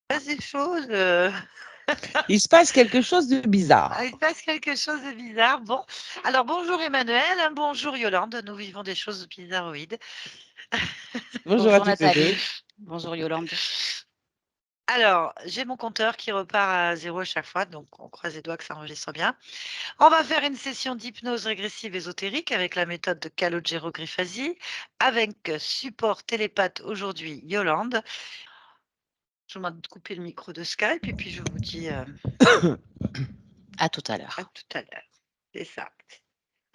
passe des choses, Il se passe quelque chose de il bizarre. se passe quelque chose de bizarre. Bon, alors bonjour Emmanuel, bonjour Yolande, nous vivons des choses bizarroïdes. Bonjour à Bonjour toutes les deux. Nathalie. Bonjour Yolande. Alors, j'ai mon compteur qui repart à 0 à chaque fois, donc on croise les doigts que ça enregistre bien. On va faire une session d'hypnose régressive ésotérique avec la méthode de Calogero Griffasi, avec support télépathe aujourd'hui Yolande. Je vous demande de couper le micro de Skype et puis je vous dis À tout à à l'heure. tout à l'heure. C'est ça.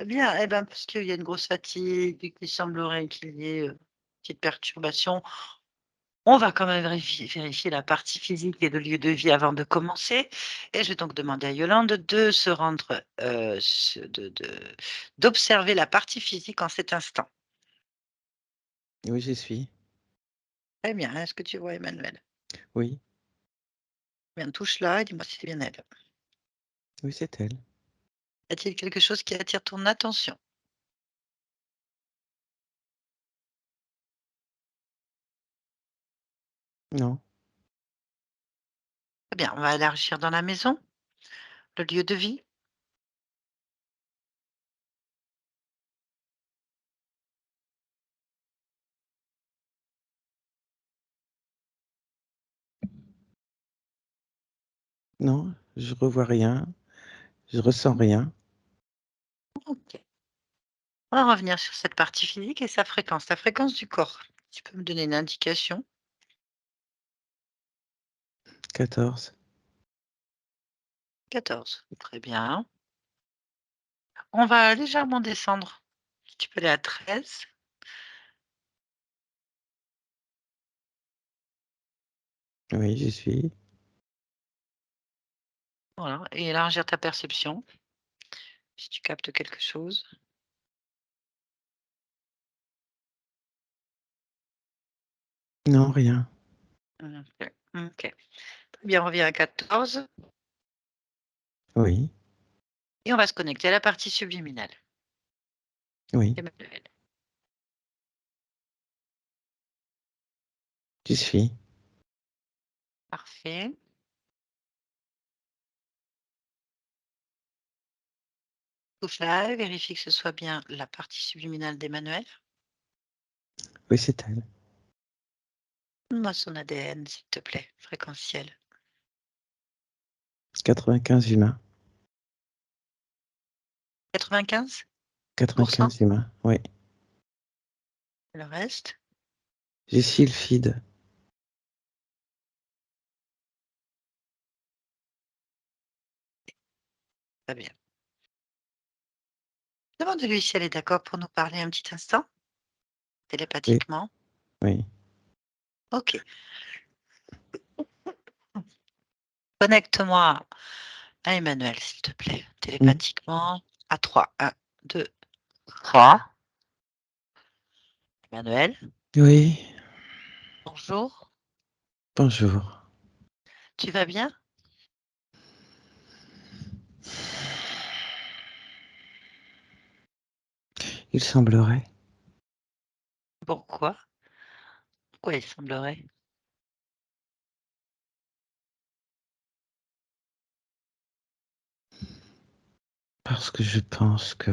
Bien, eh ben, parce qu'il y a une grosse fatigue, qu'il semblerait qu'il y ait une petite perturbation. On va quand même vérifier la partie physique et le lieu de vie avant de commencer. Et je vais donc demander à Yolande de se rendre, d'observer la partie physique en cet instant. Oui, j'y suis. Très bien. Est-ce que tu vois Emmanuel? Oui, Bien, touche là et dis-moi si c'est bien elle. oui, c'est elle. Y a-t-il quelque chose qui attire ton attention? Non, Très bien. On va élargir dans la maison, le lieu de vie. non, je revois rien. Je ressens rien. Ok. On va revenir sur cette partie physique et sa fréquence, la fréquence du corps. Tu peux me donner une indication? 14. 14. Très bien. On va légèrement descendre. Tu peux aller à 13. Oui, j'y suis. Voilà. Et élargir ta perception, si tu captes quelque chose. Non, rien. Ok. Ok. Très bien, on revient à 14. Oui, Et on va se connecter à la partie subliminale. oui, Emmanuel. j'y suis. Parfait. Touche là, vérifie que ce soit bien la partie subliminale d'Emmanuel. Oui, c'est elle. Donne-moi son ADN, s'il te plaît, fréquentiel. 95 humains. 95%. 95 humains, oui. Le reste. J'y suis le feed. Très bien. Demande-lui si elle est d'accord pour nous parler un petit instant, Oui, télépathiquement. oui. Ok. Connecte-moi à Emmanuel, s'il te plaît, Hmm. télépathiquement à 3. 1, 2, 3. Emmanuel, Oui, bonjour. bonjour. Tu vas bien? Il semblerait. Pourquoi? Pourquoi il semblerait? Parce que je pense que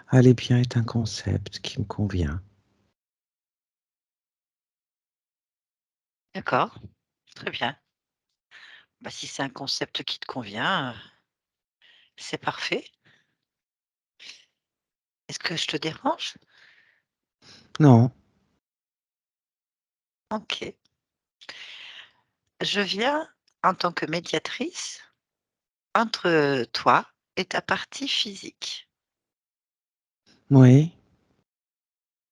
aller bien est un concept qui me convient. D'accord, très bien. Bah, si c'est un concept qui te convient, c'est parfait. Est-ce que je te dérange? Non, Ok. Je viens en tant que médiatrice entre toi et ta partie physique. oui,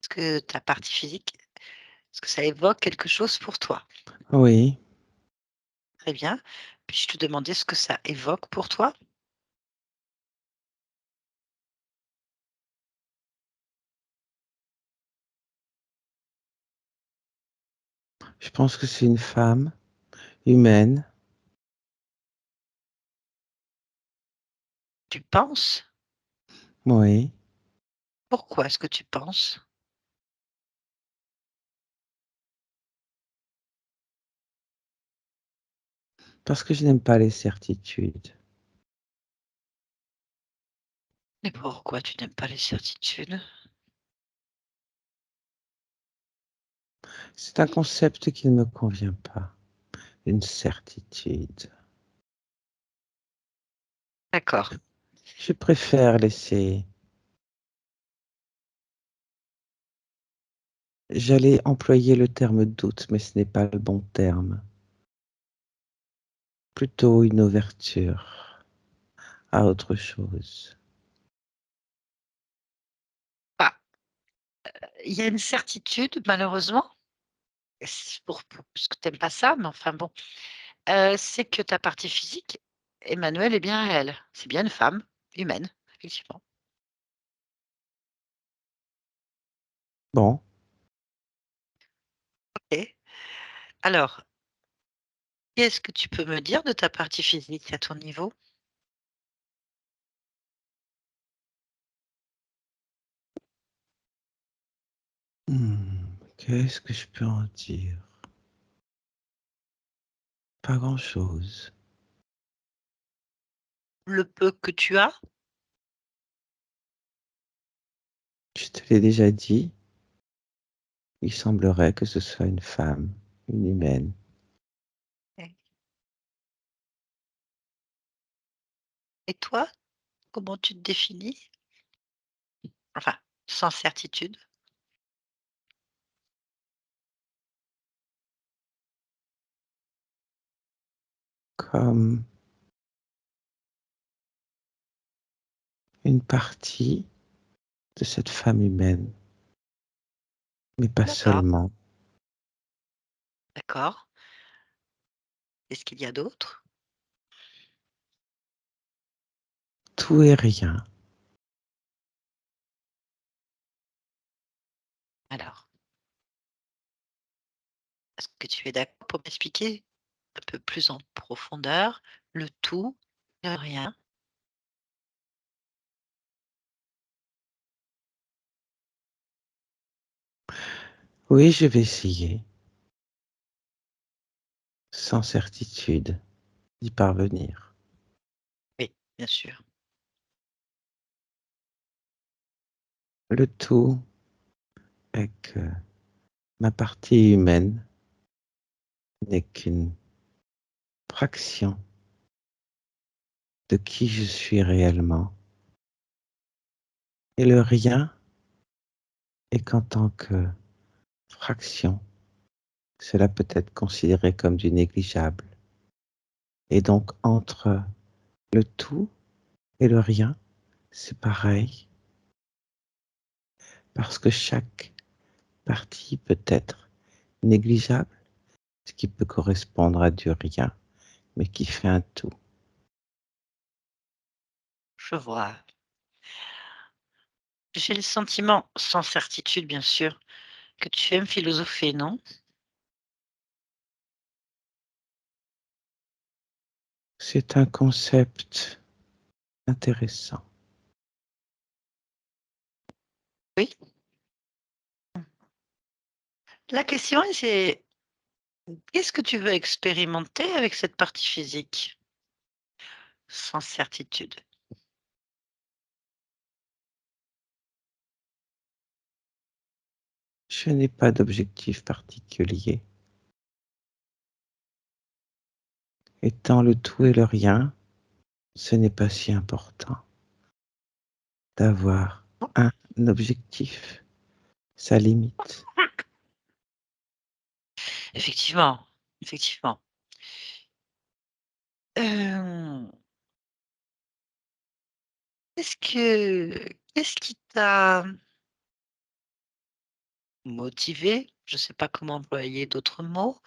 Est-ce que ta partie physique, est-ce que ça évoque quelque chose pour toi? oui. Très bien. Puis-je te demander ce que ça évoque pour toi? Je pense que c'est une femme humaine. Tu penses? Oui. Pourquoi est-ce que tu penses? Parce que je n'aime pas les certitudes. Mais pourquoi tu n'aimes pas les certitudes? C'est un concept qui ne me convient pas. Une certitude. D'accord. Je préfère laisser. J'allais employer le terme doute, mais ce n'est pas le bon terme. Plutôt une ouverture à autre chose. Ah, il y a une certitude malheureusement, parce que tu aimes pas ça, mais enfin bon, c'est que ta partie physique, Emmanuelle est bien réelle. C'est bien une femme humaine, effectivement. Bon, Et alors, qu'est-ce que tu peux me dire de ta partie physique à ton niveau? qu'est-ce que je peux en dire? Pas grand-chose. Le peu que tu as? Je te l'ai déjà dit, il semblerait que ce soit une femme, une humaine. Et et toi, comment tu te définis? Enfin, sans certitude. Comme une partie de cette femme humaine, mais pas D'accord, seulement. d'accord. Est-ce qu'il y a d'autres? Tout et rien. Alors, est-ce que tu es d'accord pour m'expliquer un peu plus en profondeur le tout, le rien? Oui, je vais essayer, sans certitude, d'y parvenir. Oui, bien sûr. Le tout est que ma partie humaine n'est qu'une fraction de qui je suis réellement. Et le rien est qu'en tant que fraction, cela peut être considéré comme du négligeable. Et donc, entre le tout et le rien, c'est pareil, parce que chaque partie peut être négligeable, ce qui peut correspondre à du rien, mais qui fait un tout. Je vois. J'ai le sentiment, sans certitude bien sûr, que tu aimes philosopher, non? C'est un concept intéressant. Oui. La question c'est qu'est-ce que tu veux expérimenter avec cette partie physique? Sans certitude. Je n'ai pas d'objectif particulier. Étant le tout et le rien, ce n'est pas si important d'avoir un objectif, ça limite. Effectivement, effectivement. Hem, qu'est-ce qui t'a motivé, je ne sais pas comment employer d'autres mots,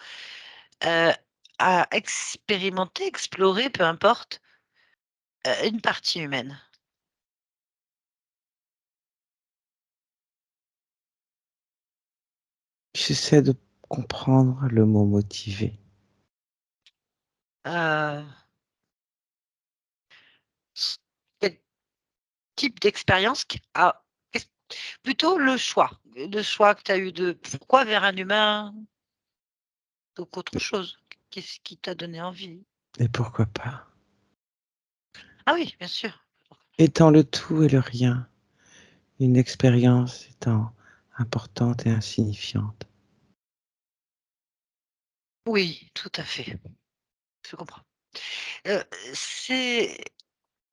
heu, à expérimenter, explorer, peu importe, une partie humaine? J'essaie de comprendre le mot motivé. Heu, s quel type d'expérience qui a qu'est-ce plutôt le choix que tu as eu de pourquoi vers un humain, donc autre chose? Qu'est-ce qui t'a donné envie? Et pourquoi pas? Ah oui, bien sûr. Étant le tout et le rien, une expérience étant importante et insignifiante. Oui, tout à fait, je comprends. Heu, c'est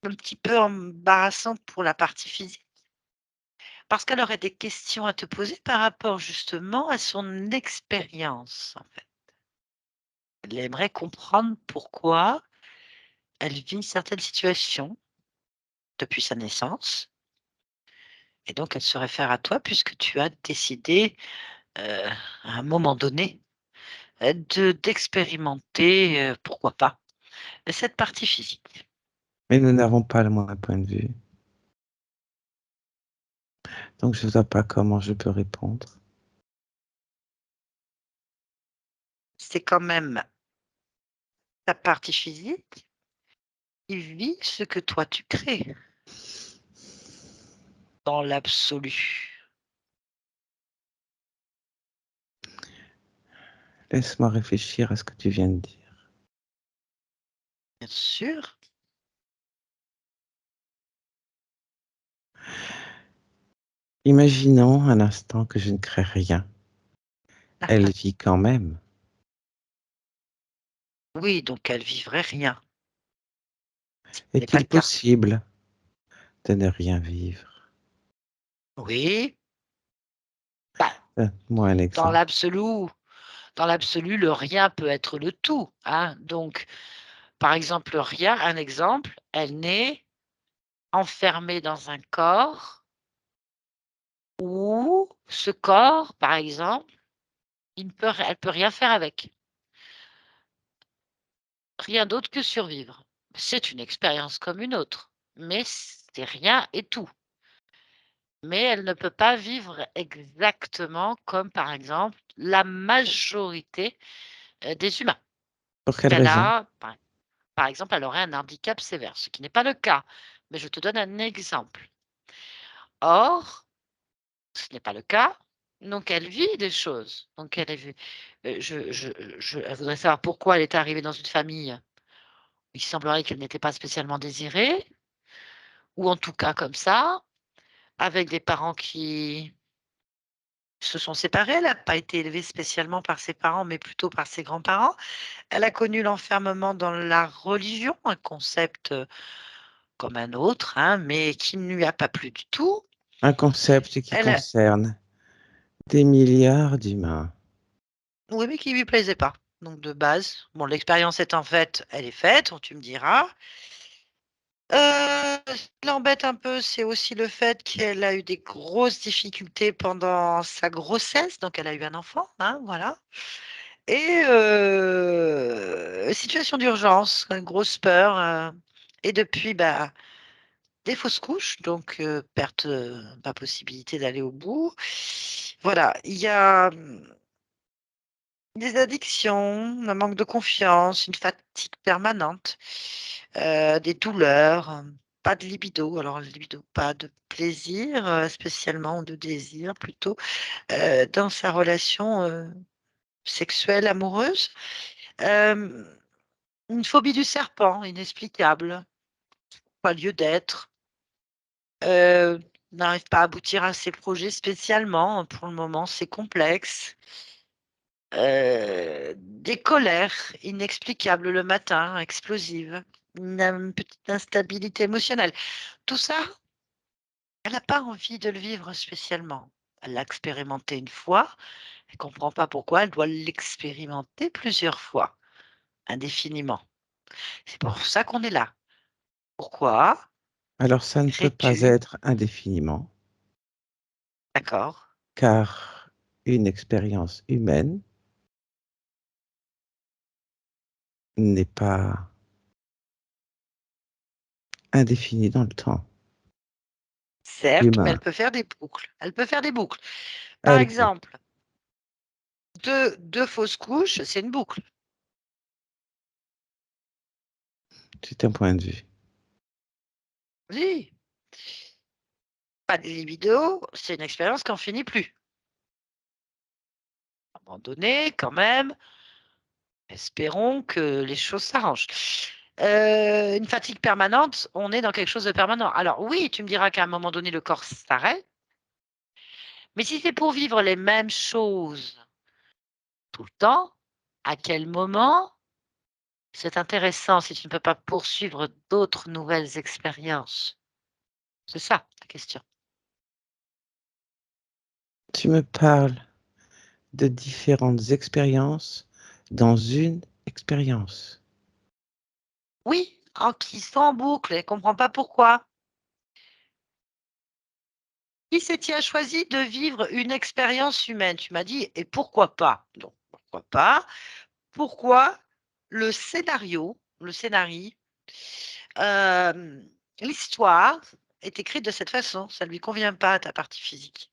un petit peu embarrassant pour la partie physique, parce qu'elle aurait des questions à te poser par rapport justement à son expérience, en fait. Elle aimerait comprendre pourquoi elle vit certaines situations depuis sa naissance et donc elle se réfère à toi puisque tu as décidé, à un moment donné, d'expérimenter, pourquoi pas, cette partie physique. Mais nous n'avons pas le même point de vue. Donc je ne vois pas comment je peux répondre. C'est quand même ta partie physique qui vit ce que toi tu crées, dans l'absolu. Laisse-moi réfléchir à ce que tu viens de dire. Bien sûr. Imaginons un instant que je ne crée rien. Ah Elle ah. vit quand même. Oui, donc elle vivrait rien. Ce n'est pas Est-il le cas. possible de ne rien vivre? Oui, bah, Moi un dans exemple. l'absolu dans l'absolu, le rien peut être le tout, hein. Donc, par exemple, rien, un exemple, elle naît enfermée dans un corps où ce corps, par exemple, elle peut rien faire avec. Rien d'autre que survivre. C'est une expérience comme une autre, mais c'est rien et tout. Mais elle ne peut pas vivre exactement comme, par exemple, la majorité, des humains. Pour quelle Elle raison? a par exemple, elle aurait un handicap sévère, ce qui n'est pas le cas, mais je te donne un exemple. Or, ce n'est pas le cas, donc elle vit des choses. Donc elle est vue elle voudrait savoir pourquoi elle est arrivée dans une famille. Il semblerait qu'elle n'était pas spécialement désirée, ou en tout cas comme ça, avec des parents qui se sont séparés. Elle n'a pas été élevée spécialement par ses parents, mais plutôt par ses grands-parents. Elle a connu l'enfermement dans la religion, un concept, comme un autre, hein, mais qui ne lui a pas plu du tout. Un concept qui Elle a concerne des milliards d'humains. Oui, mais qui lui plaisait pas. Donc de base, bon, l'expérience étant faite, elle est faite, tu me diras. Ce qui l'embête un peu, c'est aussi le fait qu'elle a eu des grosses difficultés pendant sa grossesse, donc elle a eu un enfant, hein, voilà. Et situation d'urgence, une grosse peur, et depuis, bah, des fausses couches, donc perte, pas possibilité d'aller au bout. Voilà, il y a, des addictions, un manque de confiance, une fatigue permanente, des douleurs, pas de libido. Alors la libido, pas de plaisir, spécialement ou de désir plutôt, dans sa relation, sexuelle amoureuse. Hem, une phobie du serpent inexplicable, pas lieu d'être, n'arrive pas à aboutir à ses projets spécialement, pour le moment, c'est complexe. Des colères inexplicables le matin, explosives, une petite instabilité émotionnelle. Tout ça, elle n'a pas envie de le vivre spécialement. Elle l'a expérimenté une fois, elle comprend pas pourquoi elle doit l'expérimenter plusieurs fois, indéfiniment. C'est pour ça qu'on est là. Pourquoi Alors ça ne peut pas crées-tu être indéfiniment, d'accord, car une expérience humaine n'est pas indéfinie dans le temps. certes, mais elle L'humain, peut faire des boucles. Elle peut faire des boucles. Par elle peut. exemple, deux fausses couches, c'est une boucle. C'est un point de vue. Oui. Pas de libido, c'est une expérience qui en finit plus. À un moment donné, quand même, Espérons que les choses s'arrangent. Une fatigue permanente, on est dans quelque chose de permanent. Alors oui, tu me diras qu'à un moment donné, le corps s'arrête, mais si c'est pour vivre les mêmes choses tout le temps, à quel moment? C'est intéressant si tu ne peux pas poursuivre d'autres nouvelles expériences. C'est ça la question. Tu me parles de différentes expériences dans une expérience. Oui, qui sont en boucle et comprends pas pourquoi. Qui c'est qui a choisi de vivre une expérience humaine? Tu m'as dit: «Et pourquoi pas?» Donc pourquoi pas? Pourquoi le scénarii, l'histoire est écrite de cette façon? Ça ne lui convient pas à ta partie physique.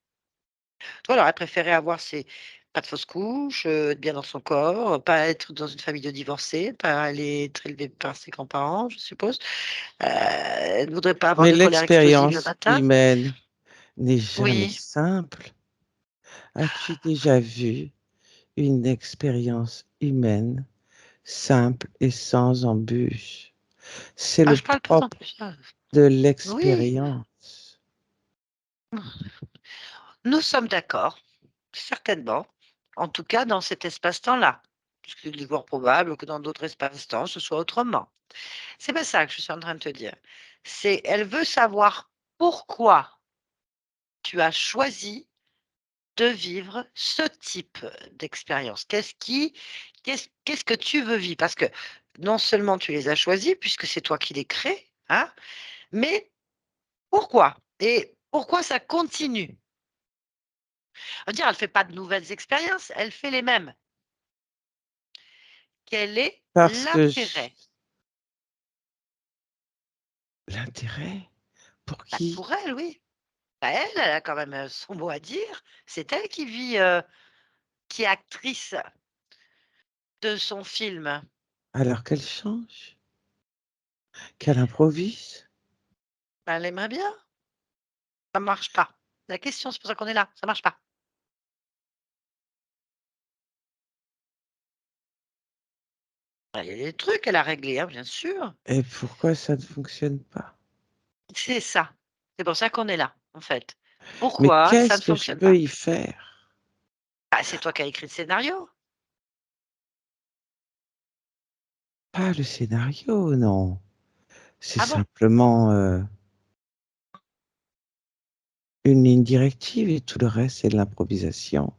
Toi, elle aurait préféré avoir ses pas de fausse couche, être bien dans son corps, pas être dans une famille de divorcés, pas aller être élevée par ses grands-parents, je suppose. Elle ne voudrait pas avoir Mais de colère explosive le l'expérience matin. humaine n'est jamais Oui. simple. As-tu déjà vu une expérience humaine simple et sans embûches? C'est Ah, le je parle pas non propre plus, de oui. l'expérience. Nous sommes d'accord, certainement. En tout cas, dans cet espace-temps-là. Puisqu'il est fort probable que dans d'autres espaces-temps, ce soit autrement. C'est pas ça que je suis en train de te dire. C'est elle veut savoir pourquoi tu as choisi de vivre ce type d'expérience. Qu'est-ce que tu veux vivre? Parce que non seulement tu les as choisis, puisque c'est toi qui les crées, hein, mais pourquoi? Et pourquoi ça continue? Ça veut dire, elle fait pas de nouvelles expériences, elle fait les mêmes. Quel est Parce que l'intérêt? l'intérêt? Pour Bah, qui? pour elle, oui. Bah, elle a quand même, son mot à dire. C'est elle qui vit, qui est actrice de son film. Alors qu'elle change, qu'elle improvise. Bah, elle aimerait bien. Ça marche pas. La question, c'est pour ça qu'on est là, ça marche pas. Bah, il y a des trucs elle a réglés, hein, bien sûr. Et pourquoi ça ne fonctionne pas? C'est ça. C'est pour ça qu'on est là, en fait. Mais Pourquoi ça qu'est-ce ne que je fonctionne peux pas? y faire? Bah, c'est toi qui as écrit le scénario. Pas le scénario, non. C'est Ah bon? simplement, une ligne directive et tout le reste, c'est de l'improvisation.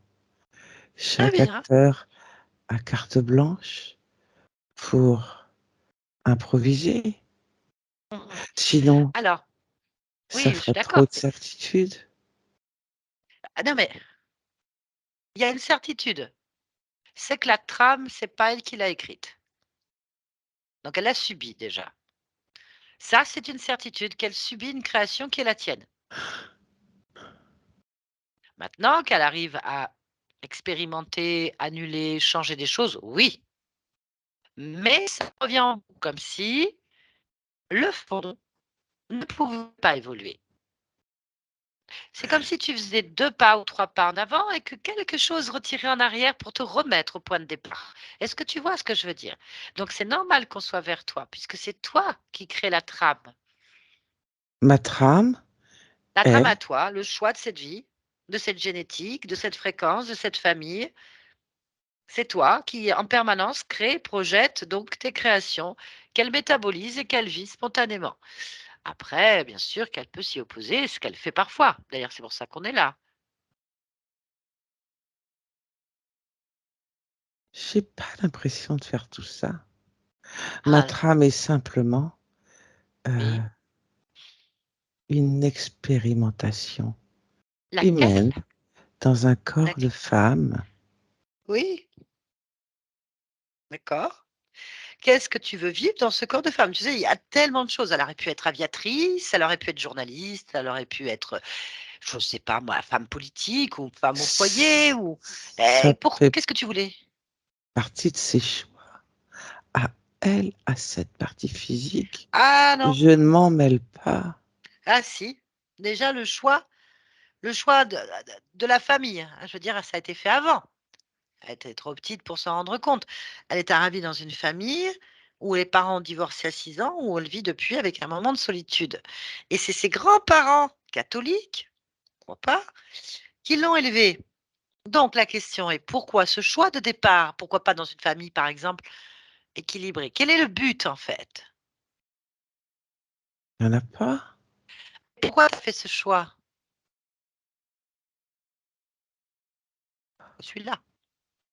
Très Chaque bien. acteur a carte blanche pour improviser. Mmh. Sinon, Alors, ça oui, je suis ferait trop d'accord. de certitude. Ah non, mais il y a une certitude, c'est que la trame, c'est pas elle qui l'a écrite. Donc elle l'a subie déjà. Ça, c'est une certitude qu'elle subit une création qui est la tienne. Maintenant qu'elle arrive à expérimenter, annuler, changer des choses, oui, mais ça revient en boucle, comme si le fond ne pouvait pas évoluer. C'est comme si tu faisais 2 pas ou 3 pas en avant et que quelque chose retirait en arrière pour te remettre au point de départ. Est-ce que tu vois ce que je veux dire? Donc c'est normal qu'on soit vers toi puisque c'est toi qui crée la trame. Ma trame, La trame elle, à toi, le choix de cette vie, de cette génétique, de cette fréquence, de cette famille. C'est toi qui, en permanence, crée, projette donc tes créations qu'elle métabolise et qu'elle vit spontanément. Après, bien sûr qu'elle peut s'y opposer, ce qu'elle fait parfois. D'ailleurs, c'est pour ça qu'on est là. j'ai pas l'impression de faire tout ça. Ma Ah, trame est simplement, oui. heu, une expérimentation Laquelle? humaine dans un corps de Laquelle? femme. Oui, d'accord. Qu'est-ce que tu veux vivre dans ce corps de femme? Tu sais, il y a tellement de choses. Elle aurait pu être aviatrice, elle aurait pu être journaliste, elle aurait pu être, je ne sais pas moi, femme politique ou femme au foyer ou Ça pour fait qu'est-ce que tu voulais? partie de ses choix. À elle, à cette partie physique, Ah non, je ne m'en mêle pas. ah si, déjà le choix de la famille, hein, je veux dire, ça a été fait avant. Elle était trop petite pour s'en rendre compte. Elle est arrivée dans une famille où les parents ont divorcé à 6 ans, où elle vit depuis avec un moment de solitude. Et c'est ses grands-parents catholiques, pourquoi pas, qui l'ont élevée. Donc la question est pourquoi ce choix de départ? Pourquoi pas dans une famille, par exemple, équilibrée? Quel est le but, en fait? Il y en a pas? Pourquoi tu as fait ce choix? Celui-là.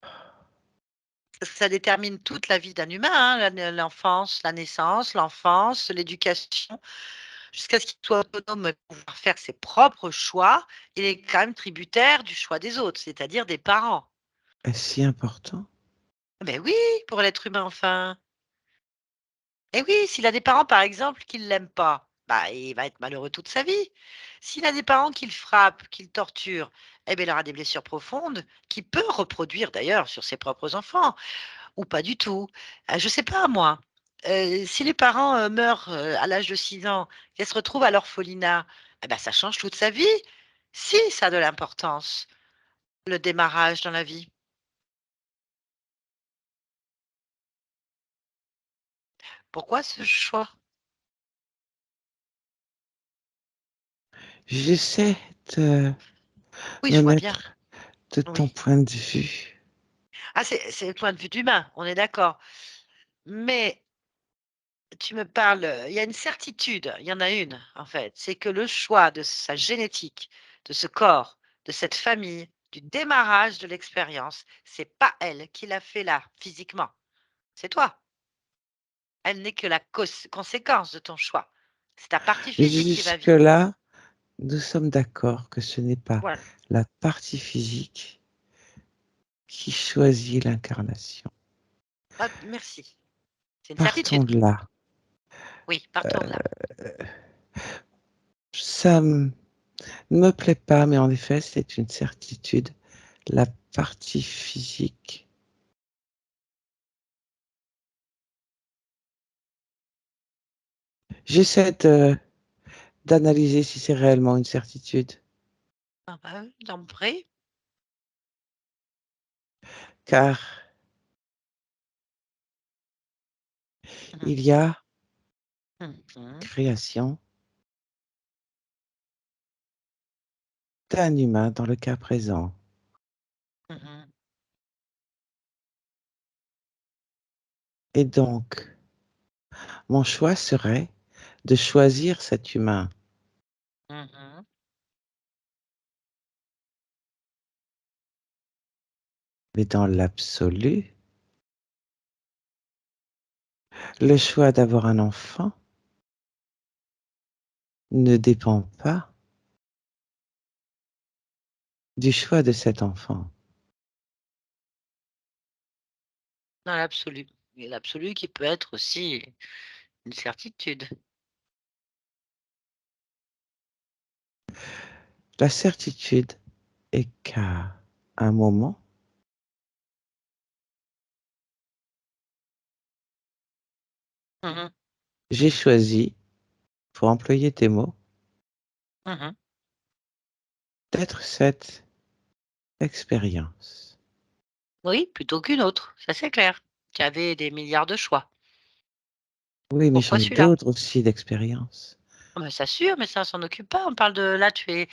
Parce que ça détermine toute la vie d'un humain, hein, l'enfance, la naissance, l'enfance, l'éducation, jusqu'à ce qu'il soit autonome et pouvoir faire ses propres choix. Il est quand même tributaire du choix des autres, c'est-à-dire des parents. Est-ce si important? Ben oui, pour l'être humain, enfin. Et oui, s'il a des parents, par exemple, qui ne l'aiment pas, bah, il va être malheureux toute sa vie. S'il a des parents qui le frappent, qui le torturent, eh ben, il aura des blessures profondes qu'il peut reproduire d'ailleurs sur ses propres enfants. Ou pas du tout. Je sais pas moi, si les parents, meurent, à l'âge de 6 ans, qu'elle se retrouve à l'orphelinat, eh bah, ça change toute sa vie. Si, ça a de l'importance, le démarrage dans la vie. Pourquoi ce choix? J'essaie de Oui, me je vois bien, mettre de ton oui. point de vue. Ah, c'est le point de vue d'humain, on est d'accord. Mais tu me parles, il y a une certitude, il y en a une, en fait, c'est que le choix de sa génétique, de ce corps, de cette famille, du démarrage de l'expérience, c'est pas elle qui l'a fait là, physiquement, c'est toi. Elle n'est que la conséquence de ton choix. C'est ta partie physique qui va vivre. Jusque-là, nous sommes d'accord que ce n'est pas Voilà. la partie physique qui choisit l'incarnation. Ah, merci. C'est une Partons certitude. de là. Oui, partons de là. Ça ne me plaît pas, mais en effet, c'est une certitude. La partie physique. J'essaie d'analyser si c'est réellement une certitude, Ah bah, oui, j'en prie. car Mmh. il y a Mmh mh. création d'un humain dans le cas présent. Mmh. Et donc, mon choix serait de choisir cet humain. Mmh. Mais dans l'absolu, le choix d'avoir un enfant ne dépend pas du choix de cet enfant. Dans l'absolu. Et l'absolu qui peut être aussi une certitude. La certitude est qu'à un moment, Mmh. j'ai choisi, pour employer tes mots, Mmh. d'être cette expérience. Oui, plutôt qu'une autre, ça c'est clair. Tu avais des milliards de choix. Oui, mais Pourquoi j'en ai celui-là? d'autres aussi d'expériences. Ah bah, ça sûr, mais ça on s'en occupe pas. On parle de là, tu es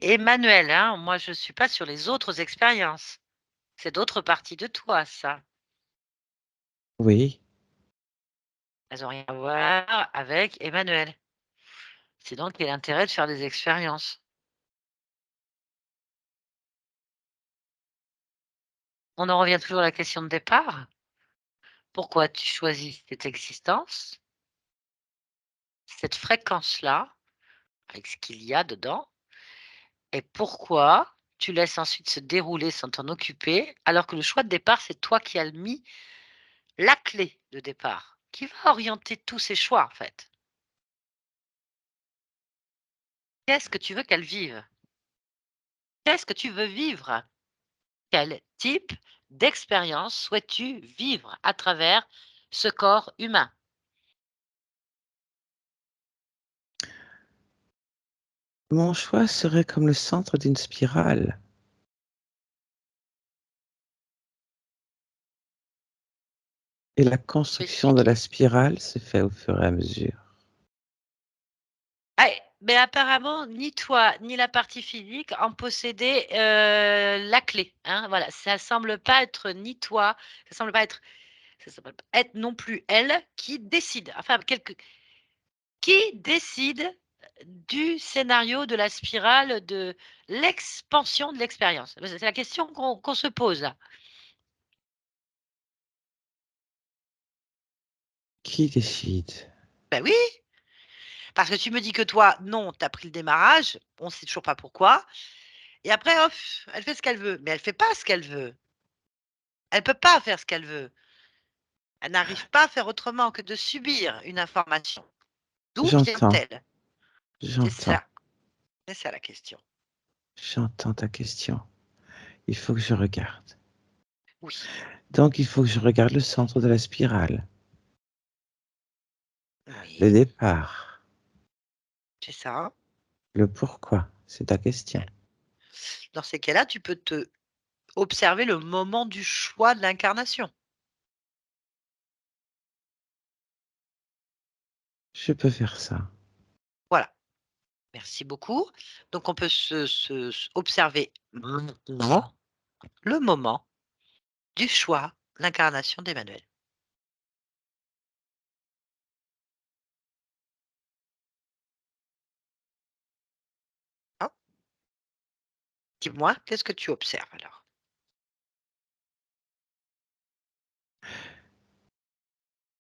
Emmanuel, hein. Moi, je suis pas sur les autres expériences. C'est d'autres parties de toi, ça. Oui, Elles ont rien à voir avec Emmanuel. Sinon, quel est l'intérêt de faire des expériences? On en revient toujours à la question de départ. Pourquoi tu choisis cette existence, cette fréquence-là, avec ce qu'il y a dedans, et pourquoi tu laisses ensuite se dérouler sans t'en occuper, alors que le choix de départ, c'est toi qui as mis la clé de départ, qui va orienter tous ces choix, en fait. Qu'est-ce que tu veux qu'elle vive? Qu'est-ce que tu veux vivre? Quel type d'expérience souhaites-tu vivre à travers ce corps humain? mon choix serait comme le centre d'une spirale. Et la Tu peux construction de la expliquer. spirale se fait au fur et à mesure. Ah, mais apparemment, ni toi, ni la partie physique en possédaient la clé. Hein, voilà, ça semble pas être ni toi, ça semble pas être, ça semble pas être non plus elle qui décide. Enfin, qui décide du scénario de la spirale de l'expansion de l'expérience. C'est la question qu'on se pose là. Qui décide? Ben oui, parce que tu me dis que toi, non, tu as pris le démarrage, on ne sait toujours pas pourquoi. Et après, hop, elle fait ce qu'elle veut. Mais elle fait pas ce qu'elle veut. Elle peut pas faire ce qu'elle veut. Elle n'arrive pas à faire autrement que de subir une information. D'où J'entends, vient-elle? C'est j'entends, ça. C'est ça la question. j'entends ta question. Il faut que je regarde. Oui, Donc, il faut que je regarde le centre de la spirale, le oui, départ, c'est ça. le pourquoi. C'est ta question. Dans ces cas-là, tu peux te observer le moment du choix de l'incarnation. Je peux faire ça. Voilà. Merci beaucoup. Donc, on peut observer maintenant le moment du choix, l'incarnation d'Emmanuel. Hein. Dis-moi, qu'est-ce que tu observes alors?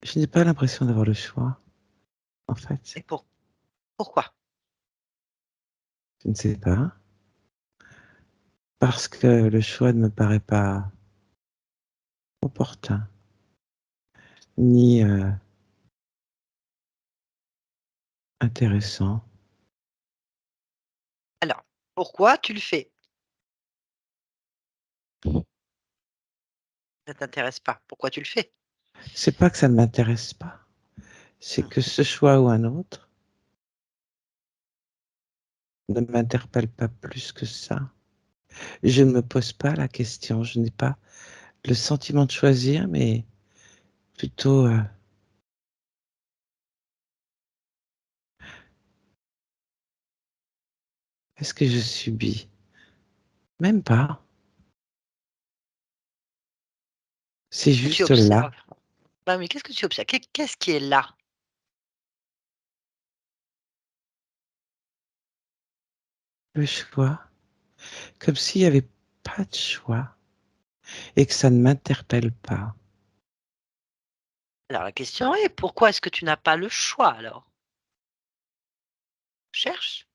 Je n'ai pas l'impression d'avoir le choix, en fait. Et pourquoi? Je ne sais pas. Parce que le choix ne me paraît pas opportun, ni intéressant. Alors, pourquoi tu le fais? Ça t'intéresse pas. Pourquoi tu le fais? C'est pas que ça ne m'intéresse pas, c'est Mmh. que ce choix ou un autre ne m'interpelle pas plus que ça. Je ne me pose pas la question, je n'ai pas le sentiment de choisir, mais plutôt, est-ce que je subis? Même pas. C'est Que tu juste là, observes. Bah oui, qu'est-ce que tu observes? Qu'est-ce qui est là? le choix, comme s'il n'y avait pas de choix et que ça ne m'interpelle pas. Alors la question est, pourquoi est-ce que tu n'as pas le choix alors? Cherche.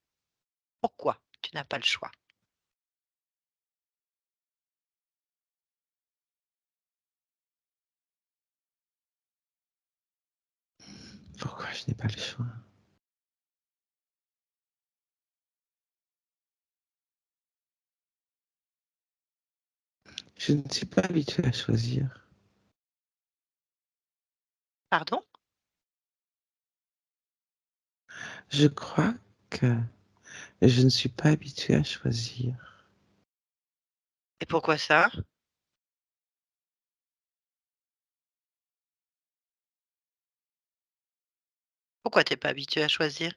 Pourquoi tu n'as pas le choix? Pourquoi je n'ai pas le choix? Je ne suis pas habitué à choisir. Pardon? Je crois que je ne suis pas habitué à choisir. Et pourquoi ça? Pourquoi tu es pas habitué à choisir?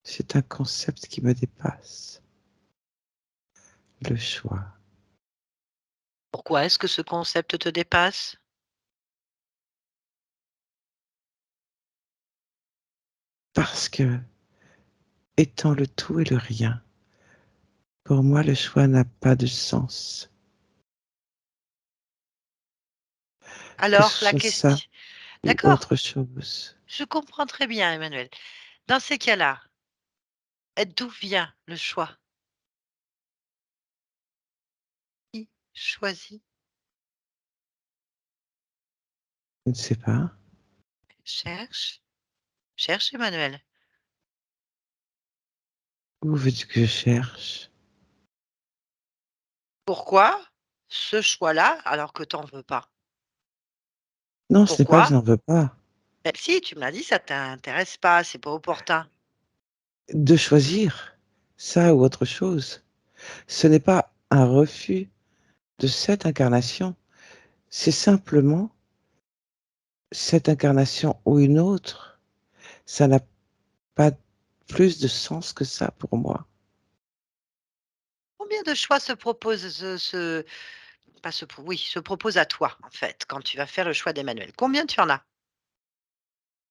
C'est un concept qui me dépasse, le choix. Pourquoi est-ce que ce concept te dépasse? Parce que, étant le tout et le rien, pour moi, le choix n'a pas de sens. Que Alors ce la soit ça question, ou d'accord, autre chose. je comprends très bien Emmanuel. Dans ces cas-là, d'où vient le choix? Qui choisit? Je ne sais pas. Cherche, cherche Emmanuel. Où veux-tu que je cherche? Pourquoi ce choix-là alors que tu en veux pas? Non, ce n'est pas que Pourquoi? je n'en veux pas. Si, tu me l'as dit, ça t'intéresse pas, c'est pas opportun. De choisir ça ou autre chose. Ce n'est pas un refus de cette incarnation. C'est simplement cette incarnation ou une autre, ça n'a pas plus de sens que ça pour moi. Combien de choix se proposent se pas se pro oui, se proposent à toi, en fait, quand tu vas faire le choix d'Emmanuel? Combien tu en as?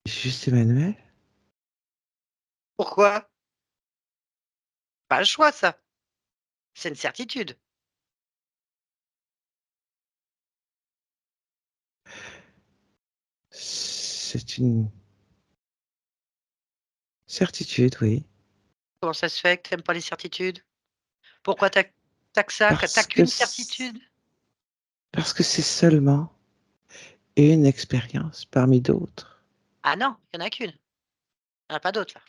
Juste Emmanuel? Pourquoi? Pas un choix ça, c'est une certitude. C'est une certitude, oui. Comment ça se fait que tu aimes pas les certitudes? Pourquoi tu as que ça, que tu Parce que qu'une c certitude? parce que c'est seulement une expérience parmi d'autres. Ah non, il y en a qu'une, il y en a pas d'autres là.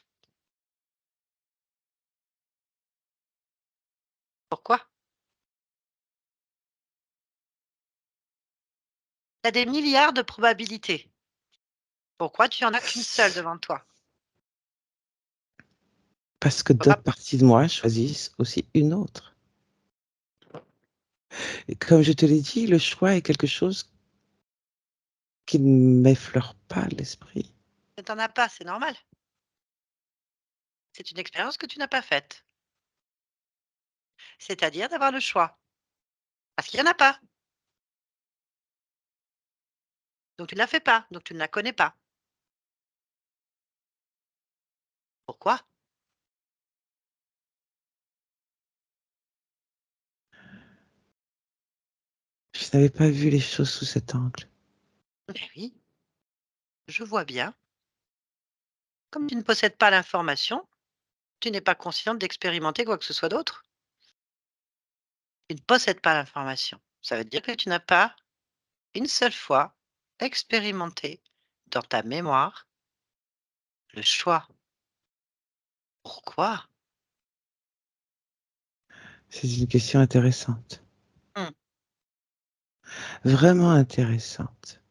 Pourquoi? Tu as des milliards de probabilités. Pourquoi tu en as qu'une seule devant toi? Parce que Tu peux d'autres pas parties de moi choisissent aussi une autre. Et comme je te l'ai dit, le choix est quelque chose qui ne m'effleure pas l'esprit. tu en as pas, c'est normal. C'est une expérience que tu n'as pas faite. C'est-à-dire d'avoir le choix. Parce qu'il y en a pas. Donc tu ne la fais pas, donc tu ne la connais pas. Pourquoi? Je n'avais pas vu les choses sous cet angle. Mais oui, je vois bien. Comme tu ne possèdes pas l'information, tu n'es pas consciente d'expérimenter quoi que ce soit d'autre. Tu ne possèdes pas l'information. Ça veut dire que tu n'as pas, une seule fois, expérimenté dans ta mémoire le choix. Pourquoi? C'est une question intéressante, Mmh. vraiment intéressante,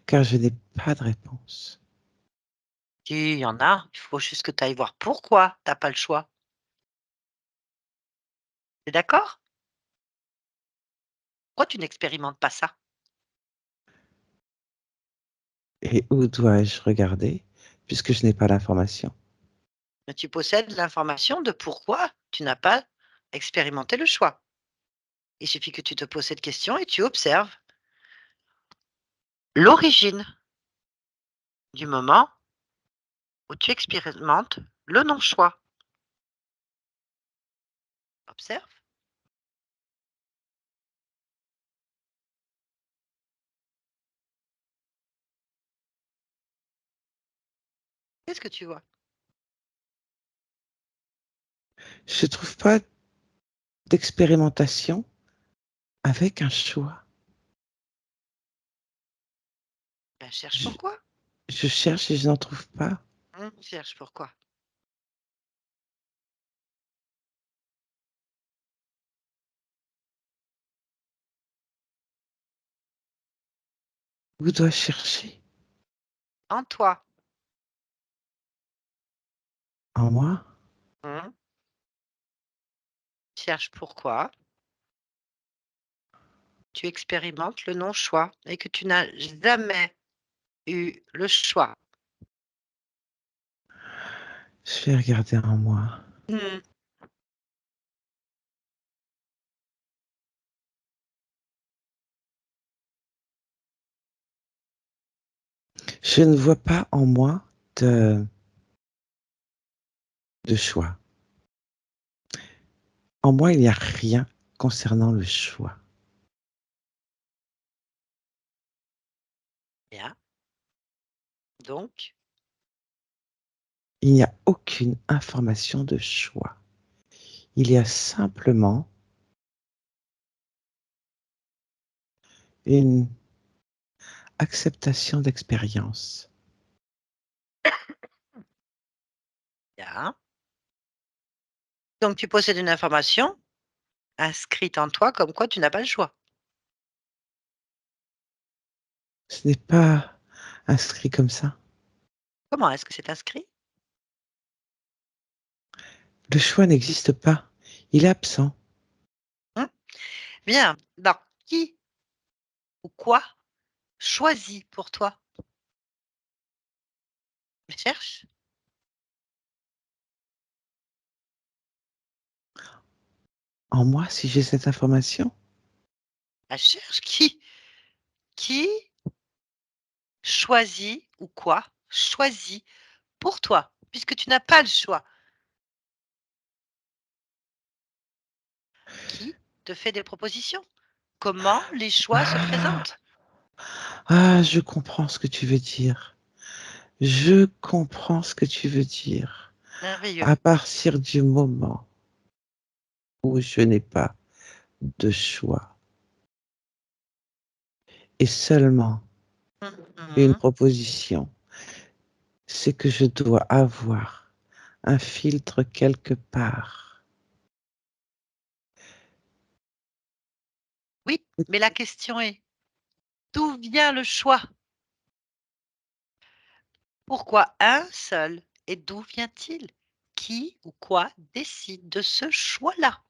car je n'ai pas de réponse. Si, il y en a, il faut juste que tu ailles voir pourquoi tu as pas le choix. Tu es d'accord? Pourquoi tu n'expérimentes pas ça? Et où dois-je regarder puisque je n'ai pas l'information? Mais tu possèdes l'information de pourquoi tu n'as pas expérimenté le choix. Il suffit que tu te poses cette question et tu observes l'origine du moment où tu expérimentes le non-choix. Observe. Qu'est-ce que tu vois? Je trouve pas d'expérimentation avec un choix. Ben, cherche Je pourquoi. je cherche et je n'en trouve pas. Cherche pourquoi. Où dois-je chercher? En toi. En moi? Mmh. Cherche pourquoi tu expérimentes le non-choix et que tu n'as jamais eu le choix. Je vais regarder en moi. Mmh. Je ne vois pas en moi de choix. En moi, il n'y a rien concernant le choix. Bien. Donc, Il n'y a aucune information de choix. Il y a simplement une acceptation d'expérience. bien. Donc tu possèdes une information inscrite en toi comme quoi tu n'as pas le choix. Ce n'est pas inscrit comme ça. Comment est-ce que c'est inscrit? Le choix n'existe pas. Il est absent. Bien. Donc, qui ou quoi choisit pour toi? Cherche. En moi, si j'ai cette information? Cherche. Qui choisit ou quoi choisit pour toi? Puisque tu n'as pas le choix. Qui te fait des propositions? Comment les choix se Ah! présentent? Ah, je comprends ce que tu veux dire. Je comprends ce que tu veux dire. Merveilleux. À partir du moment où je n'ai pas de choix et seulement une Mmh. proposition, c'est que je dois avoir un filtre quelque part. Oui, mais la question est: d'où vient le choix? Pourquoi un seul et d'où vient-il? Qui ou quoi décide de ce choix-là?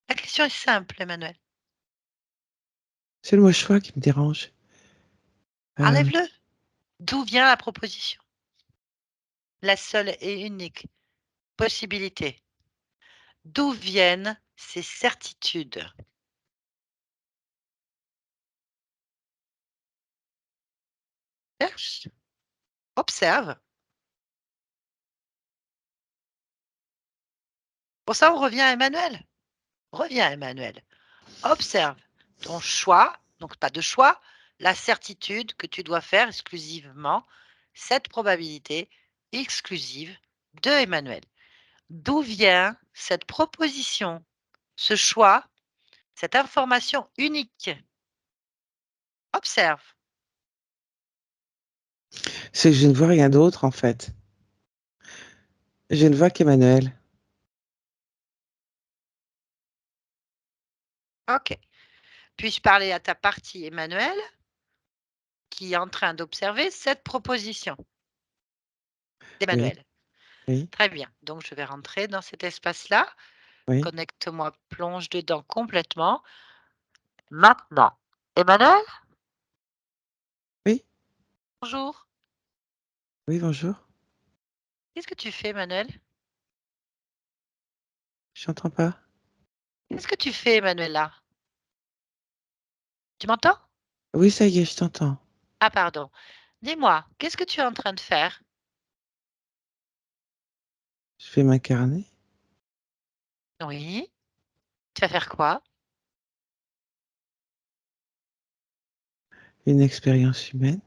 La question est simple, Emmanuel. C'est le mot choix qui me dérange. Heu, Enlève-le. D'où vient la proposition? La seule et unique possibilité. D'où viennent ces certitudes? Cherche, observe. Pour ça, on revient à Emmanuel. Reviens, Emmanuel. Observe ton choix, donc pas de choix, la certitude que tu dois faire exclusivement cette probabilité exclusive de Emmanuel. D'où vient cette proposition, ce choix, cette information unique? Observe. c'est que je ne vois rien d'autre en fait. Je ne vois qu'Emmanuel. OK. Puis-je parler à ta partie, Emmanuel, qui est en train d'observer cette proposition Oui, d'Emmanuel? oui, Très bien. Donc, je vais rentrer dans cet espace-là. oui, Connecte-moi, plonge dedans complètement. Maintenant. Emmanuel, oui, bonjour. oui, bonjour. Qu'est-ce que tu fais, Emmanuel? J'entends pas. Qu'est-ce que tu fais, Emmanuel, là? Tu m'entends? Oui, ça y est, je t'entends. Ah, pardon. Dis-moi, qu'est-ce que tu es en train de faire? Je vais m'incarner, Oui. Tu vas faire quoi? une expérience humaine.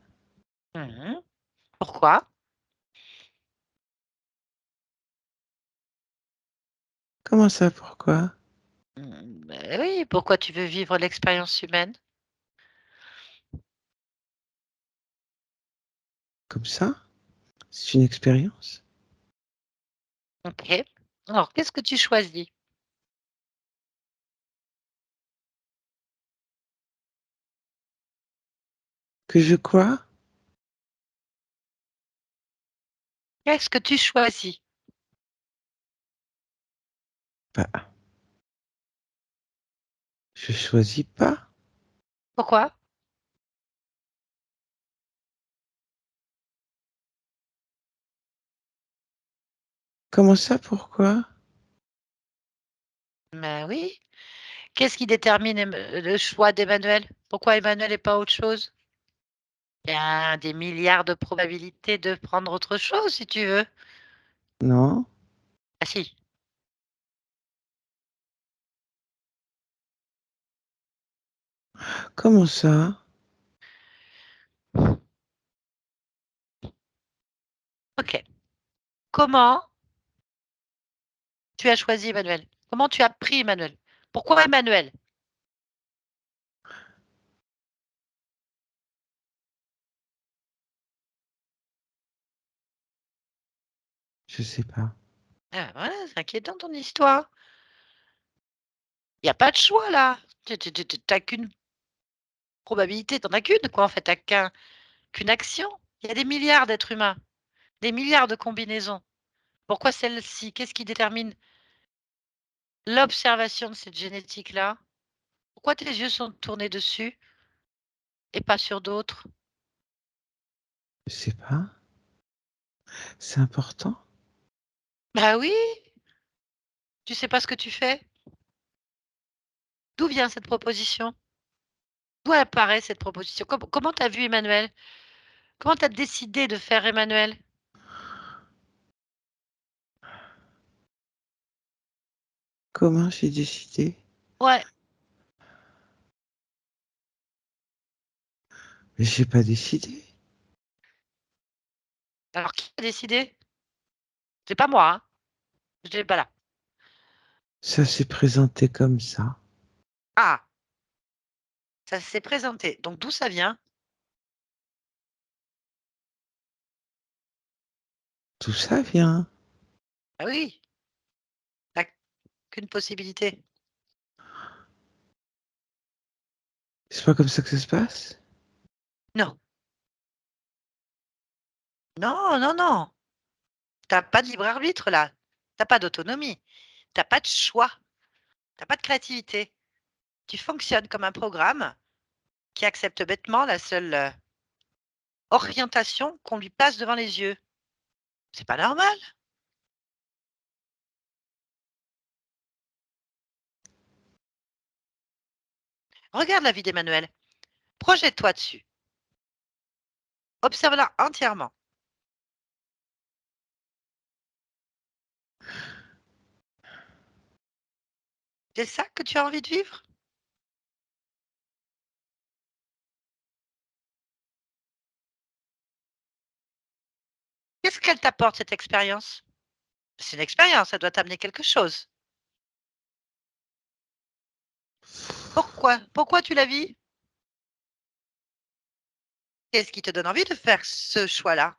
Mhm. Pourquoi? Comment ça, pourquoi? Ben oui, pourquoi tu veux vivre l'expérience humaine? Comme ça? C'est une expérience OK. Alors, qu'est-ce que tu choisis? que je quoi? Qu'est-ce que tu choisis? Bah, je choisis pas. Pourquoi? Comment ça, pourquoi? Ben oui. Qu'est-ce qui détermine le choix d'Emmanuel? Pourquoi Emmanuel et pas autre chose? Il y a des milliards de probabilités de prendre autre chose, si tu veux. Non. Ah si. Comment ça? OK. Comment tu as choisi Emmanuel? Comment tu as pris Emmanuel? Pourquoi Emmanuel? Je sais pas. Ah voilà, c'est inquiétant ton histoire. Il y a pas de choix là. Tu qu'une probabilité, tu en as qu'une quoi en fait, tu qu'une action. Il y a des milliards d'êtres humains, des milliards de combinaisons. Pourquoi celle-ci? Qu'est-ce qui détermine l'observation de cette génétique-là? Pourquoi tes yeux sont tournés dessus et pas sur d'autres? Je sais pas. C'est important? Bah oui! Tu sais pas ce que tu fais? D'où vient cette proposition? D'où apparaît cette proposition? Comment tu as vu Emmanuel? Comment tu as décidé de faire Emmanuel? Comment j'ai décidé? Ouais, Mais j'ai pas décidé. alors qui a décidé? C'est pas moi, hein, j'étais pas là. Ça s'est présenté comme ça. Ah! Ça s'est présenté, donc d'où ça vient? Tout ça vient. Ah oui, tu qu'une possibilité. C'est pas comme ça que ça se passe? Non, non, non, non, tu as pas de libre arbitre là, tu as pas d'autonomie, tu as pas de choix, tu as pas de créativité. Tu fonctionnes comme un programme qui accepte bêtement la seule, orientation qu'on lui place devant les yeux. C'est pas normal. Regarde la vie d'Emmanuel, projette-toi dessus, observe-la entièrement. C'est ça que tu as envie de vivre? Qu'est-ce qu'elle t'apporte cette expérience? C'est une expérience, elle doit t'amener quelque chose. Pourquoi? Pourquoi tu la vis? Qu'est-ce qui te donne envie de faire ce choix-là?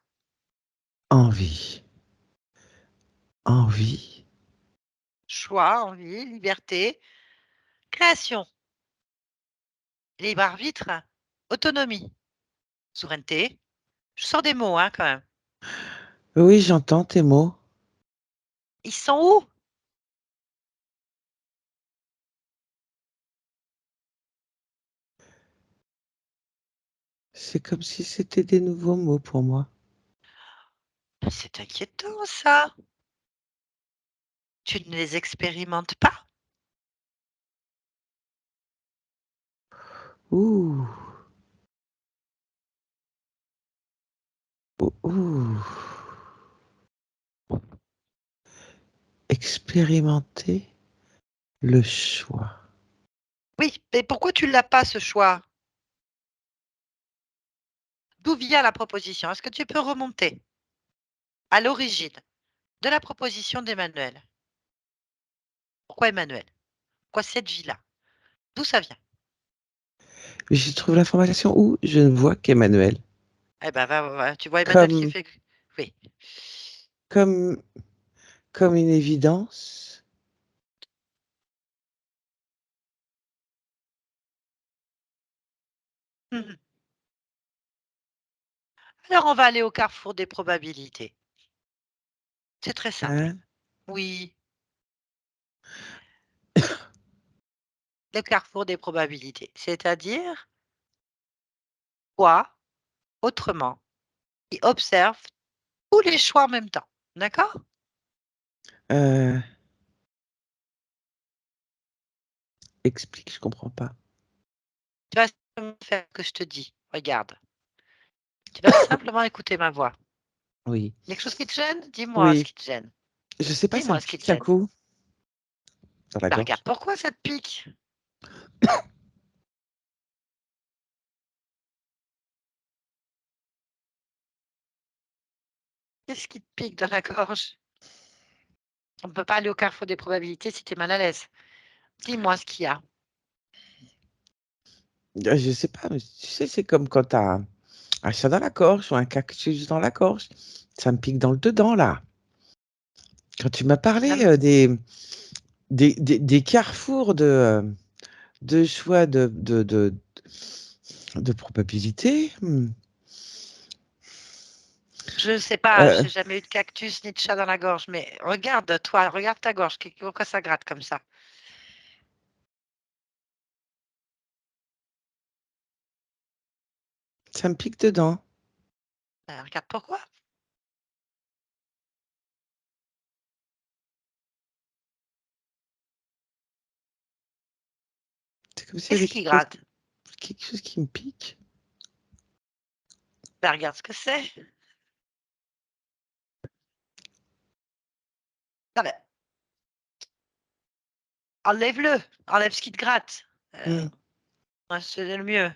Envie. Envie. Choix, envie, liberté, création, libre arbitre, autonomie, souveraineté. Je sors des mots, hein, quand même. Oui, j'entends tes mots. Ils sont où? C'est comme si c'était des nouveaux mots pour moi. C'est inquiétant ça. Tu ne les expérimentes pas? Ouh. Ouh, ouh. Expérimenter le choix. Oui, mais pourquoi tu l'as pas ce choix? D'où vient la proposition? Est-ce que tu peux remonter à l'origine de la proposition d'Emmanuel? Pourquoi Emmanuel? Pourquoi cette vie-là? D'où ça vient? J'y trouve l'information où je ne vois qu'Emmanuel. Eh ben, va tu vois Emmanuel qui Comme, fait oui. comme, comme une évidence. Mmh. Alors on va aller au carrefour des probabilités. C'est très simple. Hein? Oui, le carrefour des probabilités, c'est-à-dire toi, autrement, qui observe tous les choix en même temps. D'accord? Euh, explique, je comprends pas. Tu vas simplement faire ce que je te dis. Regarde. Tu vas simplement écouter ma voix. Oui. Il y a quelque chose qui te gêne? Dis-moi ce Oui. qui te gêne. Je sais pas, ça me Dis-moi ce qui te pique un gêne. coup dans la Bah, regarde, gorge. pourquoi ça te pique? Qu'est-ce qui te pique dans la gorge? On ne peut pas aller au carrefour des probabilités si tu es mal à l'aise. Dis-moi ce qu'il y a. Je sais pas, mais tu sais, c'est comme quand tu as un chat dans la gorge ou un cactus dans la gorge. Ça me pique dans le dedans, là. Quand tu m'as parlé Finalement, des carrefours de choix de probabilité, je ne sais pas, euh, j'ai jamais eu de cactus ni de chat dans la gorge, mais regarde toi, regarde ta gorge, pourquoi ça gratte comme ça? Ça me pique dedans. Regarde pourquoi. C'est comme s'il y Qu'est-ce avait qui gratte? quelque chose qui me pique. Ben, regarde ce que c'est. Non, mais enlève-le, enlève ce qui te gratte. Mmh. Ouais, c'est le mieux.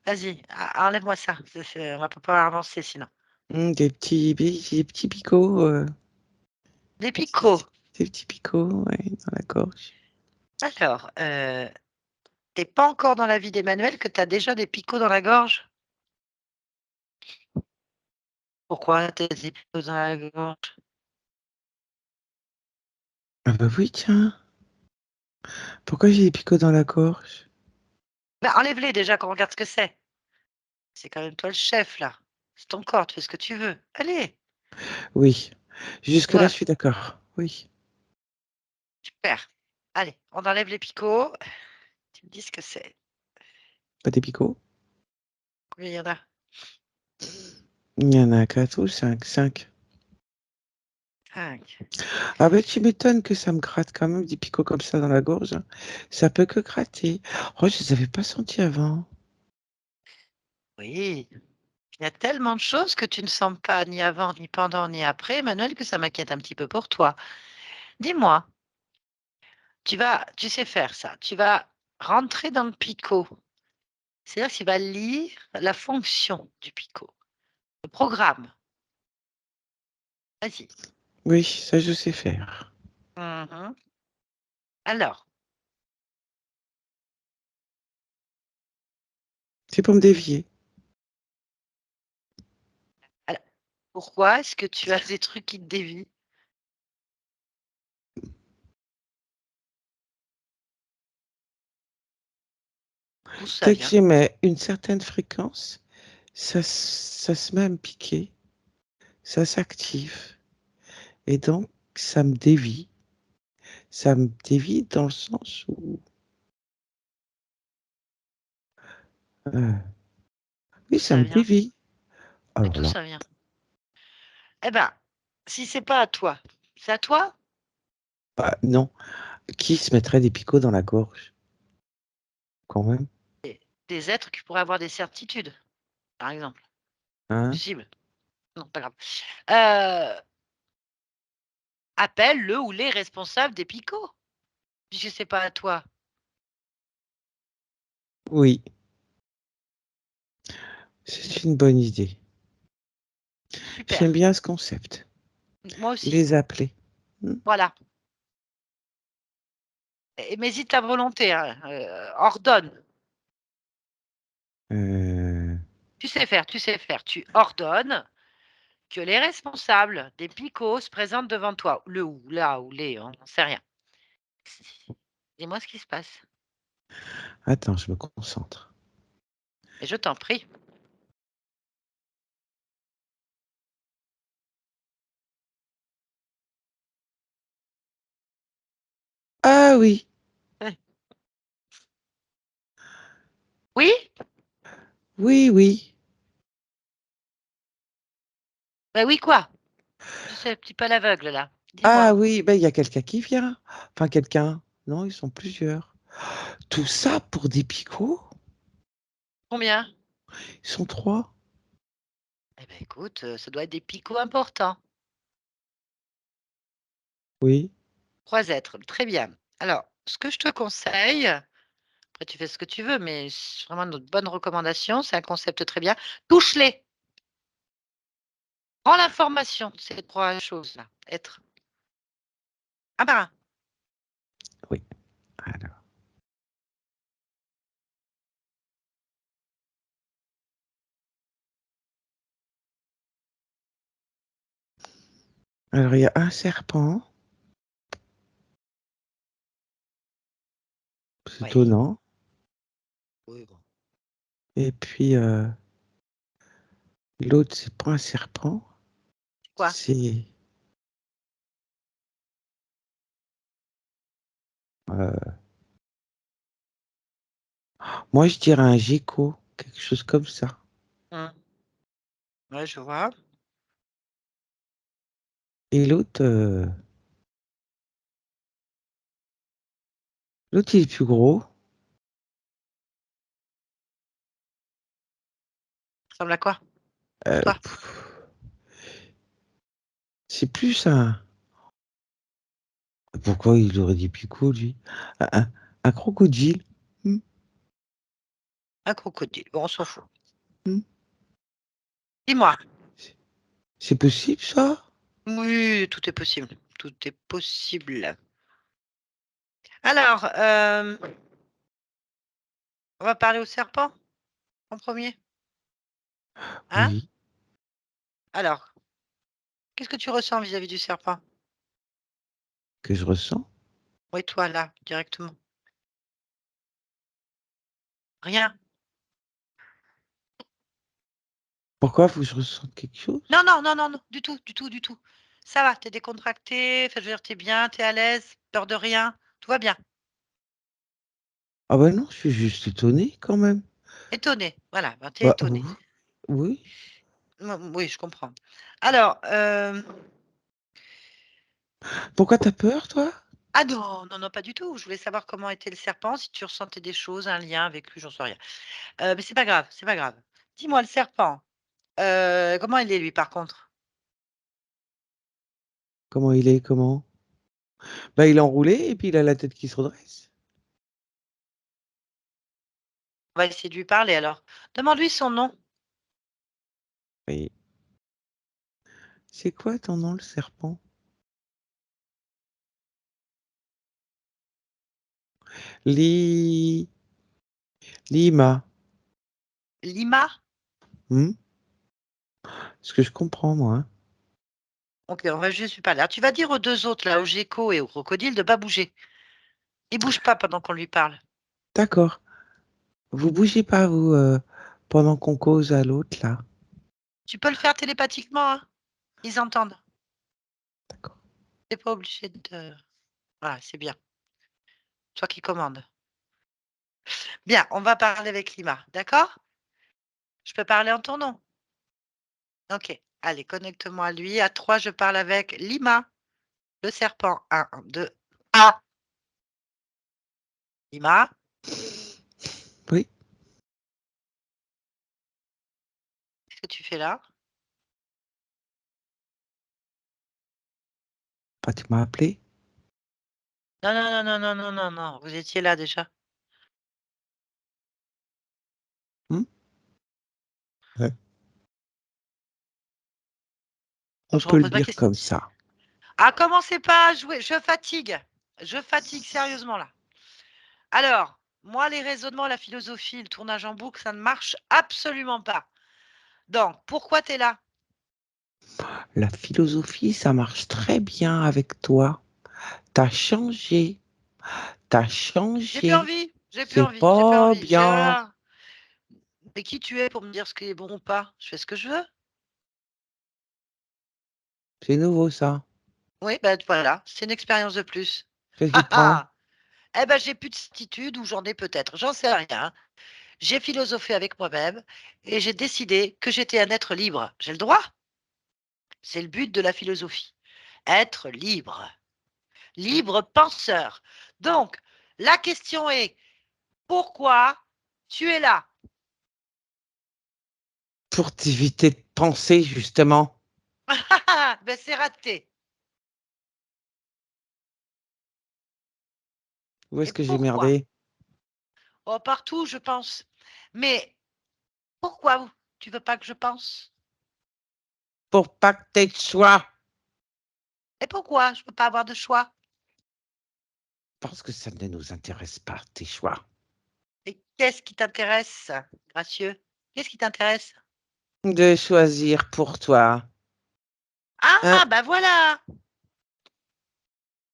Vas-y, enlève-moi ça. On va pas avancer sinon. Des petits picots, Des picots. des petits picots, ouais, dans la gorge. Alors, tu pas encore dans la vie d'Emmanuel que tu as déjà des picots dans la gorge? Pourquoi tu as des picots dans la gorge? Ah bah oui, tiens. Pourquoi j'ai des picots dans la gorge? Bah, enlève-les déjà qu'on regarde ce que c'est. C'est quand même toi le chef là. C'est ton corps, tu fais ce que tu veux. Allez, Oui. Jusque-là, je voilà, suis d'accord. Oui. super. Allez, on enlève les picots. Tu me dis ce que c'est. Pas des picots? Combien il y en a? Il y en a 4 ou 5. 5. 5. Ah bah tu m'étonnes que ça me gratte quand même, des picots comme ça dans la gorge. Ça peut que gratter. Oh, je les avais pas sentis avant. Oui, il y a tellement de choses que tu ne sens pas ni avant, ni pendant, ni après, Emmanuel, que ça m'inquiète un petit peu pour toi. Dis-moi, tu sais faire ça. Tu vas rentrer dans le picot. C'est-à-dire que tu vas lire la fonction du picot, le programme. Vas-y. Oui, ça je sais faire. Mmh. Alors, C'est pour me dévier. alors, pourquoi est-ce que tu as des trucs qui te dévient? D'où ça Dès que vient? j'émets une certaine fréquence, ça se met à me piquer, ça s'active. Et donc, ça me dévie. Ça me dévie dans le sens où, euh, oui, D'où ça ça me vient? dévie. Mais Alors d'où là, ça vient? Eh ben, si c'est pas à toi, c'est à toi? bah, non. Qui se mettrait des picots dans la gorge, quand même, Des êtres qui pourraient avoir des certitudes, par exemple. hein? Possible. Non, pas grave. Heu, appelle le ou les responsables des picots, puisque c'est pas à toi. Oui, c'est une bonne idée. J'aime Super. bien ce concept. Moi aussi. Les appeler. Hmm. Voilà. Mais y ta volonté, hein, ordonne. Euh, Tu sais faire, tu sais faire. Tu ordonnes que les responsables des picots se présentent devant toi. Le ou la ou les, on n'en sait rien. Dis-moi ce qui se passe Attends, je me concentre. et je t'en prie. Ah oui, Ouais. Oui? oui, oui. Bah oui, quoi? Je sais, petit peu à l'aveugle là. Ah Dis-moi. oui, ben il y a quelqu'un qui vient. Enfin, quelqu'un. Non, ils sont plusieurs. Tout ça pour des picots? Combien? Ils sont 3. Eh ben écoute, ça doit être des picots importants. Oui. 3 êtres, très bien. Alors, ce que je te conseille, après tu fais ce que tu veux, mais c'est vraiment notre bonne recommandation, c'est un concept très bien. Touche-les! Prends l'information de ces 3 choses-là, êtres, un par un. Oui. Alors, il y a un serpent. C'est Oui. étonnant. Oui, bon. Et puis, l'autre, c'est pas un serpent. Quoi? C'est, euh, moi, je dirais un gecko. Quelque chose comme ça. Ouais, je vois. Et l'autre, l'autre, il est plus gros. Ressemble à quoi pour toi? C'est plus un... Pourquoi il aurait dit picot, lui? Un crocodile. Hmm, Un crocodile. Bon, on s'en fout. hmm. Dis-moi. C'est c'est possible, ça? Oui, tout est possible. Tout est possible. Alors, on va parler au serpent en premier. Hein? Oui. Alors, qu'est-ce que tu ressens vis-à-vis du serpent? Que je ressens? Oui, toi, là, directement. Rien. Pourquoi faut que je ressente quelque chose? Non, non, non, non, non, du tout, du tout, du tout. Ça va, t'es décontracté, enfin, je veux dire, t'es bien, t'es à l'aise, peur de rien, tout va bien. Ah bah non, je suis juste étonné quand même. Étonné, voilà, ben, t'es Bah étonné. oui. Oui, je comprends. Alors, Pourquoi t'as peur, toi? ah non, non, non, pas du tout. Je voulais savoir comment était le serpent, si tu ressentais des choses, un lien avec lui, j'en sais rien. Mais c'est pas grave, c'est pas grave. Dis-moi, le serpent, comment il est lui, par contre? Comment il est? Comment? Bah il est enroulé et puis il a la tête qui se redresse. On va essayer de lui parler alors. Demande-lui son nom. Oui. C'est quoi ton nom, le serpent? Li... Lima. Lima? Hmm? Ce que je comprends, moi, hein. OK, on va juste lui parler. Alors tu vas dire aux 2 autres là, au gecko et au crocodile de pas bouger. Ils bougent pas pendant qu'on lui parle. D'accord. Vous bougez pas, vous, pendant qu'on cause à l'autre, là. Tu peux le faire télépathiquement, hein, ils entendent. D'accord. Tu es pas obligé de voilà, c'est bien. Toi qui commandes. Bien, on va parler avec Lima, d'accord? Je peux parler en ton nom? OK. Allez, connecte-moi à lui. À 3, je parle avec Lima, le serpent. 1, 2, ah! Lima, Oui. qu'est-ce que tu fais là? Bah, tu m'as appelé? Non, non, non, non, non, non, non, non, vous étiez là déjà. Hmm? Ouais. On Je peut le repose ma dire question. comme ça. Ah, commencez pas à jouer, je fatigue. Je fatigue sérieusement là. Alors, moi, les raisonnements, la philosophie, le tournage en boucle, ça ne marche absolument pas. Donc, pourquoi tu es là? La philosophie, ça marche très bien avec toi. T'as changé. T'as J'ai plus changé. envie, j'ai plus C'est envie, j'ai plus pas envie. bien. Mais qui tu es pour me dire ce qui est bon ou pas? Je fais ce que je veux. C'est nouveau, ça. Oui, ben voilà, c'est une expérience de plus. Qu'est-ce qui Ah te prend? ah! Eh ben, j'ai plus de certitude ou j'en ai peut-être, j'en sais rien. J'ai philosophé avec moi-même et j'ai décidé que j'étais un être libre. J'ai le droit. C'est le but de la philosophie. Être libre. Libre penseur. Donc, la question est, pourquoi tu es là? Pour t'éviter de penser, justement. Ben, c'est raté. Où Et est-ce que j'ai pourquoi? merdé? Oh, partout, je pense. Mais pourquoi tu veux pas que je pense? Pour pas que t'aies de choix. Et pourquoi je peux pas avoir de choix? Parce que ça ne nous intéresse pas, tes choix. Et qu'est-ce qui t'intéresse, gracieux? Qu'est-ce qui t'intéresse? De choisir pour toi. Hein? Ah, ben voilà!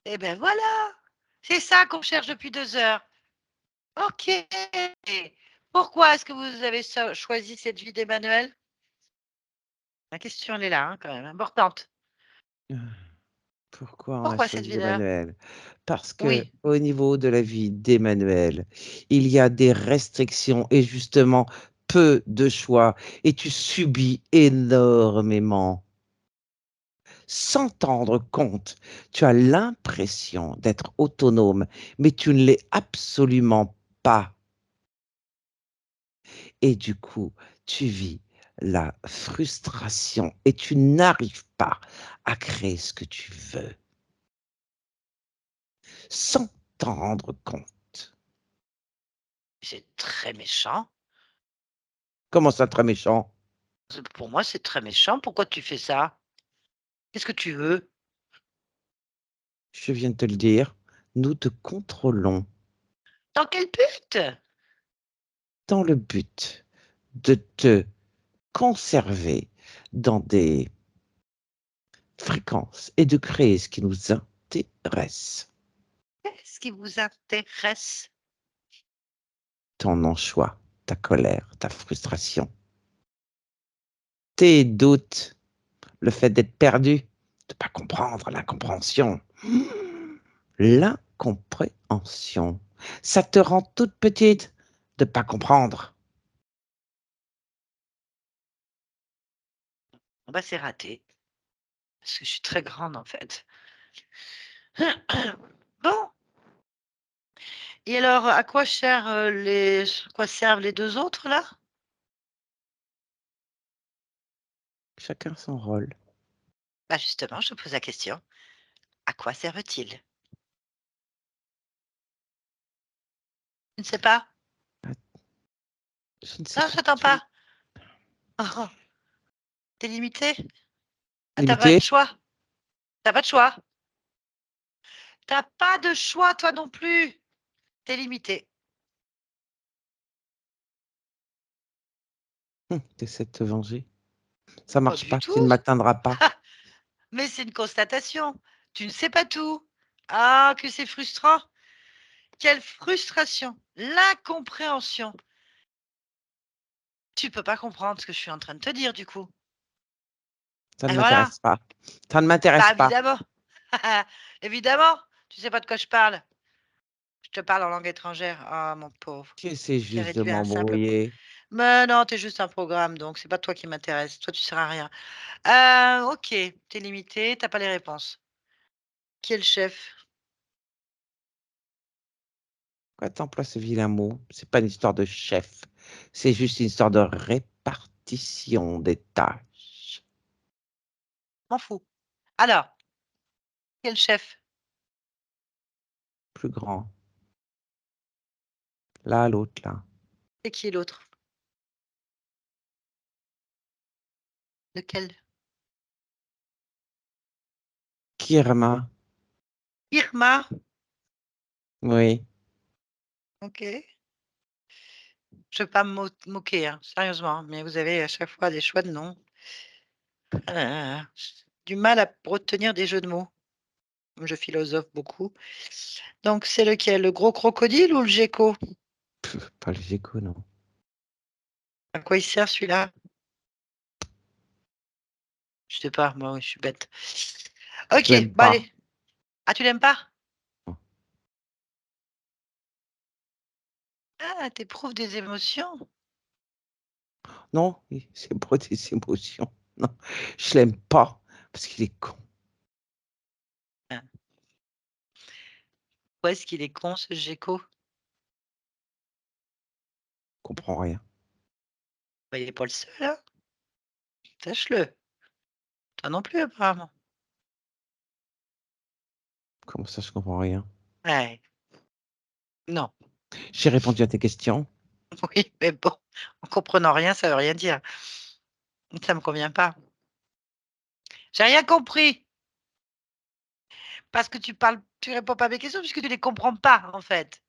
Eh ben voilà! C'est ça qu'on cherche depuis 2 heures. OK. Pourquoi est-ce que vous avez choisi cette vie d'Emmanuel? La question, elle est là, hein, quand même, importante. Pourquoi on a Pourquoi cette choisi vie-là? Emmanuel? Parce que Oui. au niveau de la vie d'Emmanuel, il y a des restrictions et justement, peu de choix et tu subis énormément. Sans t'en rendre compte, tu as l'impression d'être autonome, mais tu ne l'es absolument pas. Et du coup, tu vis la frustration et tu n'arrives pas à créer ce que tu veux sans t'en rendre compte. C'est très méchant. Comment ça, très méchant? Pour moi, c'est très méchant. Pourquoi tu fais ça? Qu'est-ce que tu veux? Je viens de te le dire, nous te contrôlons Dans quel but? dans le but de te conserver dans des fréquences et de créer ce qui nous intéresse. Qu'est-ce qui vous intéresse? Ton non-choix, ta colère, ta frustration, tes doutes, le fait d'être perdu, de ne pas comprendre, l'incompréhension. L'incompréhension. Ça te rend toute petite de ne pas comprendre. Bah, c'est raté. Parce que je suis très grande, en fait. Bon. Et alors, à quoi quoi servent les 2 autres, là? Chacun son rôle. Bah, justement, je te pose la question. À quoi servent-ils? Tu ne sais pas? Je ne sais Non, pas j'attends du tout. pas. Oh, tu limité? Ah, tu pas de Limité? choix? T'as pas de choix? T'as pas de choix, toi non plus. T'es limité. T'essaies de te venger. Ça Pas marche du pas, tout. tu ne m'atteindras pas. Mais c'est une constatation. Tu ne sais pas tout. Ah, que c'est frustrant. Quelle frustration. L'incompréhension. Tu peux pas comprendre ce que je suis en train de te dire, du coup. Ça ne Et voilà. m'intéresse pas. Ça ne m'intéresse Bah, pas. évidemment. Évidemment. Tu sais pas de quoi je parle. Je te parle en langue étrangère. Ah, mon pauvre. Tu essaies Je t'ai juste de réduit à un simple pro m'embrouiller. mais non, tu es juste un programme, donc c'est pas toi qui m'intéresse. Toi, tu sers à rien. OK, tu es limité, tu as pas les réponses. Qui est le chef? Pourquoi tu emploies ce vilain mot? C'est pas une histoire de chef. C'est juste une histoire de répartition des tâches. M'en fous. Alors, qui est le chef? Plus grand. Là, l'autre, là. C'est qui l'autre? Lequel? Kirma. Irma? Oui. OK. Je veux pas me moquer, hein, sérieusement, mais vous avez à chaque fois des choix de noms. Ah là là là. Du mal à retenir des jeux de mots. Je philosophe beaucoup. Donc c'est lequel? Le gros crocodile ou le gecko? Pas le gecko, non. À quoi il sert celui-là? Je sais pas, moi, oui, je suis bête. Je OK, l'aime bah, pas. allez. Ah, tu l'aimes pas? Ah, tu éprouves des émotions? Non, c'est pas des émotions. Non, je l'aime pas parce qu'il est con. Ah. Pourquoi est-ce qu'il est con ce gecko? Comprend rien. Bah, il est pas le seul, hein? Sache-le. Toi non plus apparemment. Comment ça, je comprends rien? Ouais. Non. J'ai répondu à tes questions. Oui, mais bon, en comprenant rien, ça veut rien dire. Ça me convient pas. J'ai rien compris parce que tu réponds pas à mes questions puisque tu les comprends pas, en fait.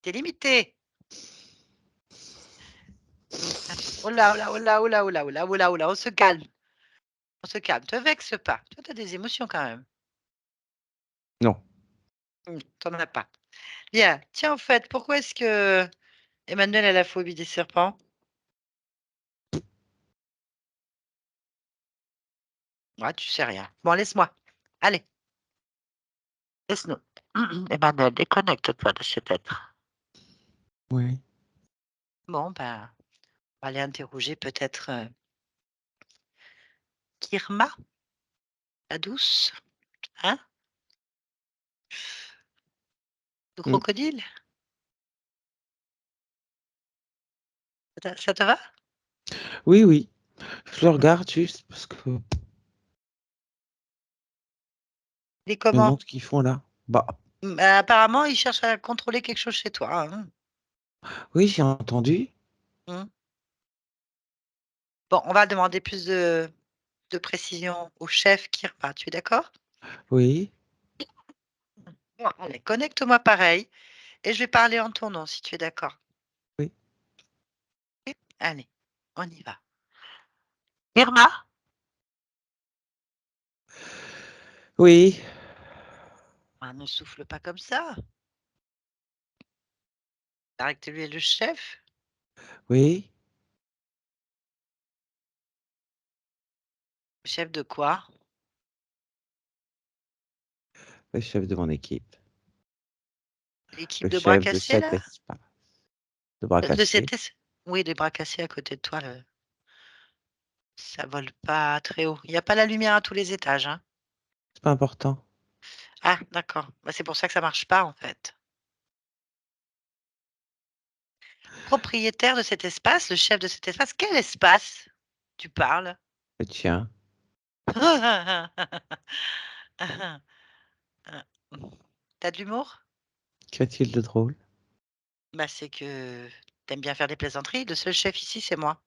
Tu es limité. Oh là, oh là, oh là, oh là, oh là, oh là, oh là, oh là, on se calme. On se calme. Te vexe pas. Toi, tu as des émotions quand même. Non. Tu en as pas. Bien. Tiens, en fait, pourquoi est-ce que Emmanuel a la phobie des serpents? Ouais, tu sais rien. Bon, laisse-moi. Allez, laisse-nous. Emmanuel, déconnecte-toi de cet être. Oui. Bon, ben, on va aller interroger peut-être Kirma, la douce, hein? Le Mmh. crocodile? Ça te va? Oui, oui, je le regarde juste parce que Il est je me comment? demande ce qu'ils font là. Bah, Bah, apparemment, il cherche à contrôler quelque chose chez toi, hein. oui, j'ai entendu. Mmh. Bon, on va demander plus de précision au chef Kirma, tu es d'accord? Oui, Bon, allez, connecte-moi pareil et je vais parler en ton nom si tu es d'accord. oui, OK? Allez, on y va. Kirma? oui, Ah, ne souffle pas comme ça. Paraît que lui est le chef. oui, Le chef de quoi? le chef de mon équipe, L'équipe le de bras chef de cassés cet là? espace de bras De cet cassés. oui, les bras cassés à côté de toi, ça vole pas très haut. Il y a pas la lumière à tous les étages, hein? C'est pas important. Ah d'accord, bah, c'est pour ça que ça marche pas en fait. Propriétaire de cet espace, le chef de cet espace, quel espace tu parles? Le tien, Tu de l'humour? qu'y a-t-il de drôle? Bah, c'est que tu aimes bien faire des plaisanteries. Le seul chef ici, c'est moi.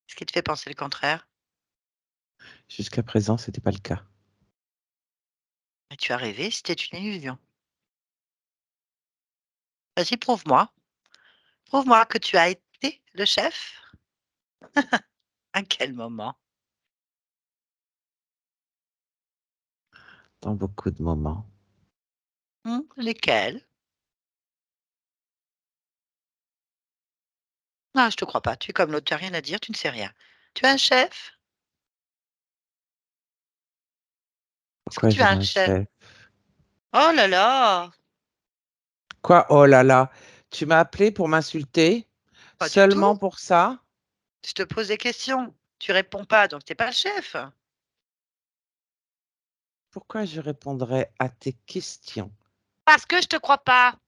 Ce qui te fait penser le contraire? Jusqu'à présent, c'était pas le cas. Mais tu as rêvé, c'était une illusion. Vas-y, prouve-moi. Prouve-moi que tu as été le chef. À quel moment? Dans beaucoup de moments. Lesquels? Ah, je te crois pas. Tu es comme l'autre, tu as rien à dire, tu ne sais rien. Tu as un chef? Est-ce que Pourquoi tu as j'aurais un un chef? chef? Oh là là! Quoi? Oh là là! Tu m'as appelé pour m'insulter? Pas du tout. Seulement pour ça? Je te pose des questions. Tu réponds pas, donc tu es pas le chef. Pourquoi je répondrais à tes questions? Parce que je te crois pas.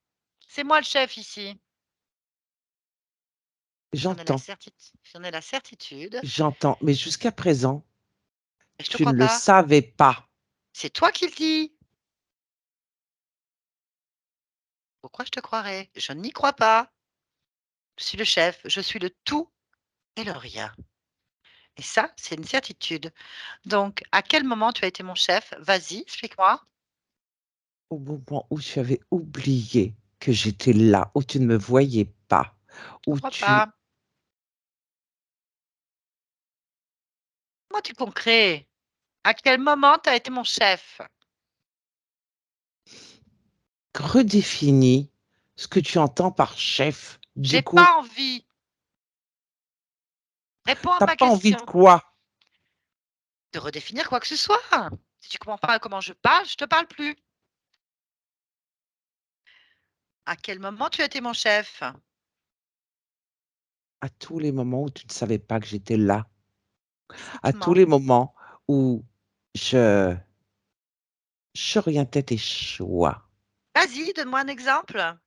C'est moi le chef ici. J'entends, J'en ai la certitude j'entends, mais jusqu'à présent, et je te tu crois ne le pas. savais pas. C'est toi qui le dis. Pourquoi je te croirais? Je n'y crois pas. Je suis le chef, je suis le tout et le rien. Et ça, c'est une certitude. Donc, à quel moment tu as été mon chef? Vas-y, explique-moi. Au moment où tu avais oublié que j'étais là, où tu ne me voyais pas, Je ne où crois tu pas. Moi, tu concret. À quel moment tu as été mon chef? redéfinis ce que tu entends par chef. J'ai Du coup, pas envie. Réponds à tu as ma pas envie de question. quoi? De redéfinir quoi que ce soit. Si tu comprends pas comment je parle, je te parle plus. À quel moment tu as été mon chef? À tous les moments où tu ne savais pas que j'étais là, à tous Cite-moi. les moments où je j'orientais tes choix, Vas-y, donne-moi un exemple.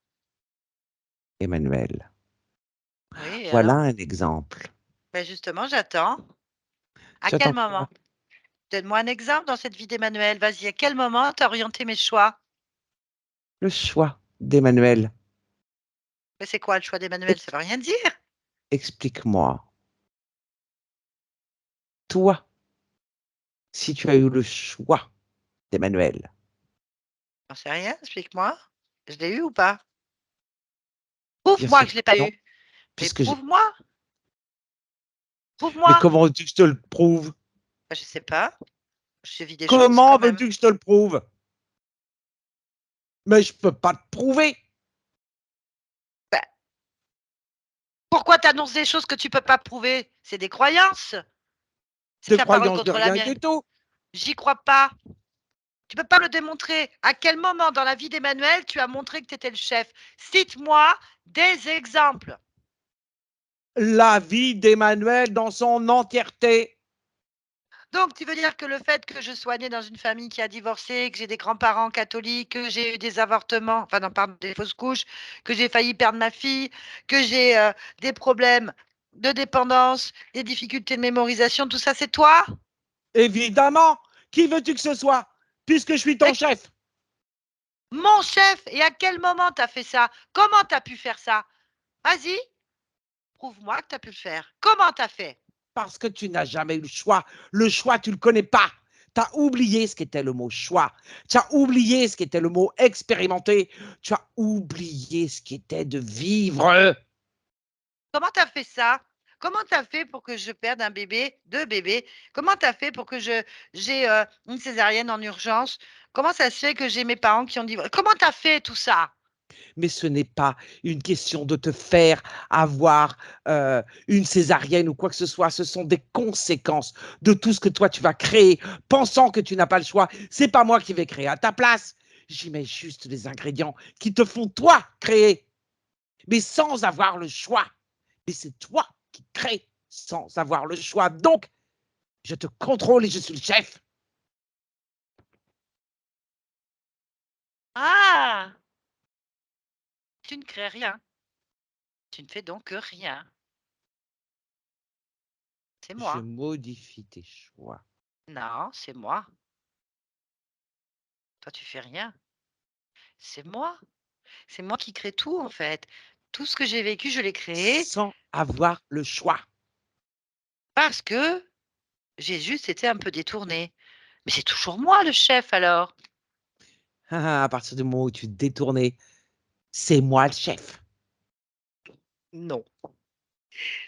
Emmanuel. Oui, et Voilà alors? un exemple. Ben justement, j'attends. À Tu quel attends quoi? moment? Donne-moi un exemple dans cette vie d'Emmanuel. Vas-y, à quel moment tu as orienté mes choix? Le choix d'Emmanuel. Mais c'est quoi le choix d'Emmanuel? Ça Ex veut rien dire. explique-moi, toi, si tu as eu le choix d'Emmanuel, J'en sais rien, explique-moi. Je l'ai eu ou pas? bien Prouve-moi sûr que je que l'ai pas non, eu. Mais puisque j'ai prouve-moi, mais prouve-moi. comment veux-tu que je te le prouve? Ben, je sais pas. Je vis des choses Comment quand même. veux-tu que je te le prouve? Mais je peux pas te prouver. Ben, pourquoi tu annonces des choses que tu peux pas prouver? C'est des croyances. C'est De ta parole croyance de contre la rien mienne. du tout. J'y crois pas. Tu peux pas me le démontrer. À quel moment dans la vie d'Emmanuel tu as montré que tu étais le chef? Cite-moi des exemples. La vie d'Emmanuel dans son entièreté. Donc, tu veux dire que le fait que je sois née dans une famille qui a divorcé, que j'ai des grands-parents catholiques, que j'ai eu des avortements, enfin non, pardon, des fausses couches, que j'ai failli perdre ma fille, que j'ai des problèmes de dépendance, des difficultés de mémorisation, tout ça, c'est toi? Évidemment. Qui veux-tu que ce soit, puisque je suis ton Mais chef? mon chef, et à quel moment tu as fait ça? Comment tu as pu faire ça? Vas-y, prouve-moi que tu as pu le faire. Comment tu as fait? Parce que tu n'as jamais eu le choix. Le choix, tu ne le connais pas. Tu as oublié ce qu'était le mot choix. Tu as oublié ce qu'était le mot expérimenter. Tu as oublié ce qu'était de vivre. Comment tu as fait ça? Comment tu as fait pour que je perde un bébé, 2 bébés? Comment tu as fait pour que j'ai une césarienne en urgence? Comment ça se fait que j'ai mes parents qui ont divorcé? Comment tu as fait tout ça? Mais ce n'est pas une question de te faire avoir une césarienne ou quoi que ce soit. Ce sont des conséquences de tout ce que toi tu vas créer, pensant que tu n'as pas le choix. C'est pas moi qui vais créer à ta place. J'y mets juste les ingrédients qui te font toi créer, mais sans avoir le choix. Mais c'est toi qui crées sans avoir le choix. Donc, je te contrôle et je suis le chef. Ah! Tu ne crées rien. Tu ne fais donc rien. C'est Je moi. modifie tes choix. Non, c'est moi. Toi, tu fais rien. C'est moi. C'est moi qui crée tout, en fait. Tout ce que j'ai vécu, je l'ai créé Sans avoir le choix. parce que j'ai juste été un peu détournée. Mais c'est toujours moi le chef alors. À partir du moment où tu te détournais, c'est moi le chef. Non.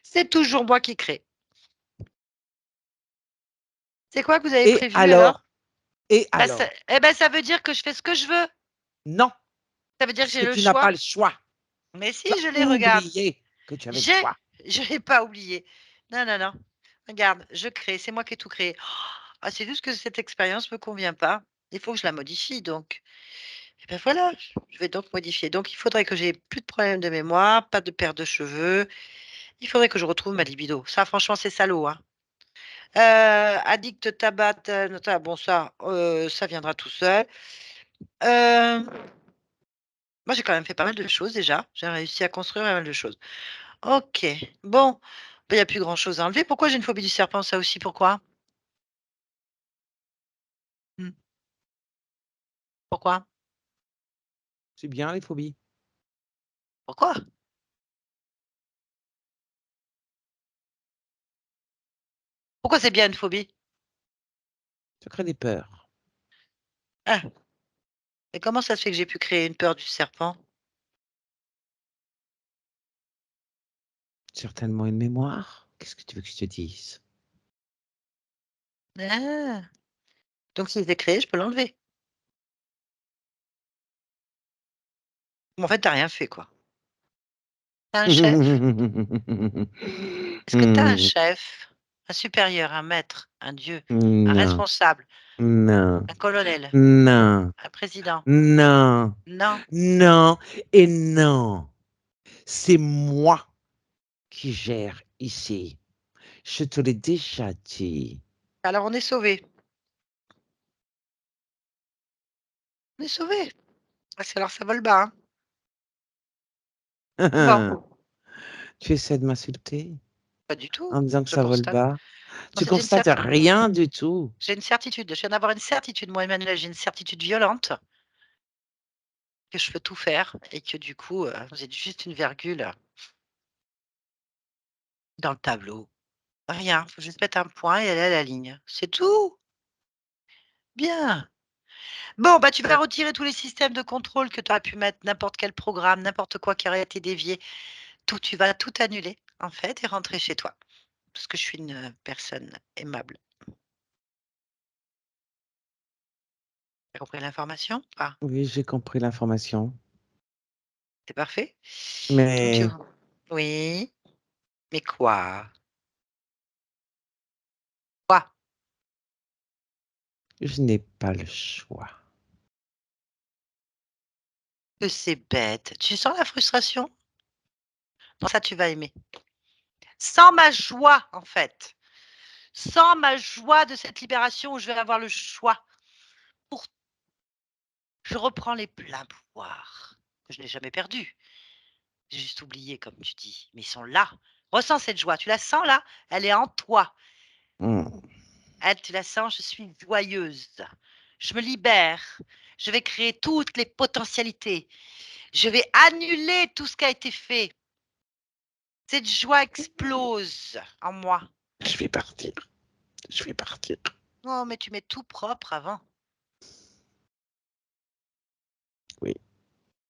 C'est toujours moi qui crée. C'est quoi que vous avez Et prévu alors? alors? Et Bah, ça alors? eh ben, ça veut dire que je fais ce que je veux. Non, Ça veut dire que j'ai puisque le tu n'as pas choix. le choix. Mais si, Tu as je l'ai, regarde. oublié que tu avais le J'ai choix. je l'ai pas oublié. Non, non, non. Regarde, je crée, c'est moi qui ai tout créé. Ah, c'est juste que cette expérience me convient pas. Il faut que je la modifie donc. Et ben voilà, je vais donc modifier. Donc il faudrait que j'ai plus de problèmes de mémoire, pas de perte de cheveux. Il faudrait que je retrouve ma libido. Ça franchement, c'est salaud, hein. Addict, tabac, bon ça viendra tout seul. Hem, Moi j'ai quand même fait pas mal de choses déjà. J'ai réussi à construire pas mal de choses. OK, bon, bah, il y a plus grand chose à enlever. Pourquoi j'ai une phobie du serpent, ça aussi, pourquoi? Mmh. Pourquoi? C'est bien les phobies. Pourquoi? Pourquoi c'est bien une phobie? Ça crée des peurs. Ah, et comment ça se fait que j'ai pu créer une peur du serpent? Certainement une mémoire. Qu'est-ce que tu veux que je te dise? Ah, donc si je l'ai créé, je peux l'enlever? Mais en fait, tu as rien fait, quoi. Tu as un chef? Est-ce que tu as un chef? Un supérieur, un maître, un dieu, un Non, responsable, non, un colonel, non, un président? non, Non? non et non. C'est moi qui gère ici. Je te l'ai déjà dit. Alors on est sauvés. On est sauvés. Parce que alors ça vole bas, hein. Bon, Tu essaies de m'insulter pas du tout, en me disant que je ça vole constate. bas? Non, Tu c'était une constates certitude. rien du tout. J'ai une certitude, je viens d'avoir une certitude, moi, Emmanuel, j'ai une certitude violente que je peux tout faire et que du coup, vous êtes juste une virgule dans le tableau. Rien, faut juste mettre un point et aller à la ligne. C'est tout. Bien. Bon, bah, tu vas retirer tous les systèmes de contrôle que tu aurais pu mettre, n'importe quel programme, n'importe quoi qui aurait été dévié. Tout, tu vas tout annuler, en fait, et rentrer chez toi. Parce que je suis une personne aimable. Tu as compris l'information? Ah, Oui, j'ai compris l'information, c'est parfait. Donc tu mais oui, mais quoi? Quoi? Je n'ai pas le choix. Que c'est bête. Tu sens la frustration? Non, ça, tu vas aimer. Sans ma joie, en fait. Sans ma joie de cette libération où je vais avoir le choix. Je reprends les pleins pouvoirs que je n'ai jamais perdus. J'ai juste oublié, comme tu dis, mais ils sont là. Ressens cette joie. Tu la sens là? Elle est en toi. Mmh. Elle, tu la sens? Je suis joyeuse. Je me libère. Je vais créer toutes les potentialités. Je vais annuler tout ce qui a été fait. Cette joie explose en moi. Je vais partir. Je vais partir. Oh, mais tu mets tout propre avant. Oui.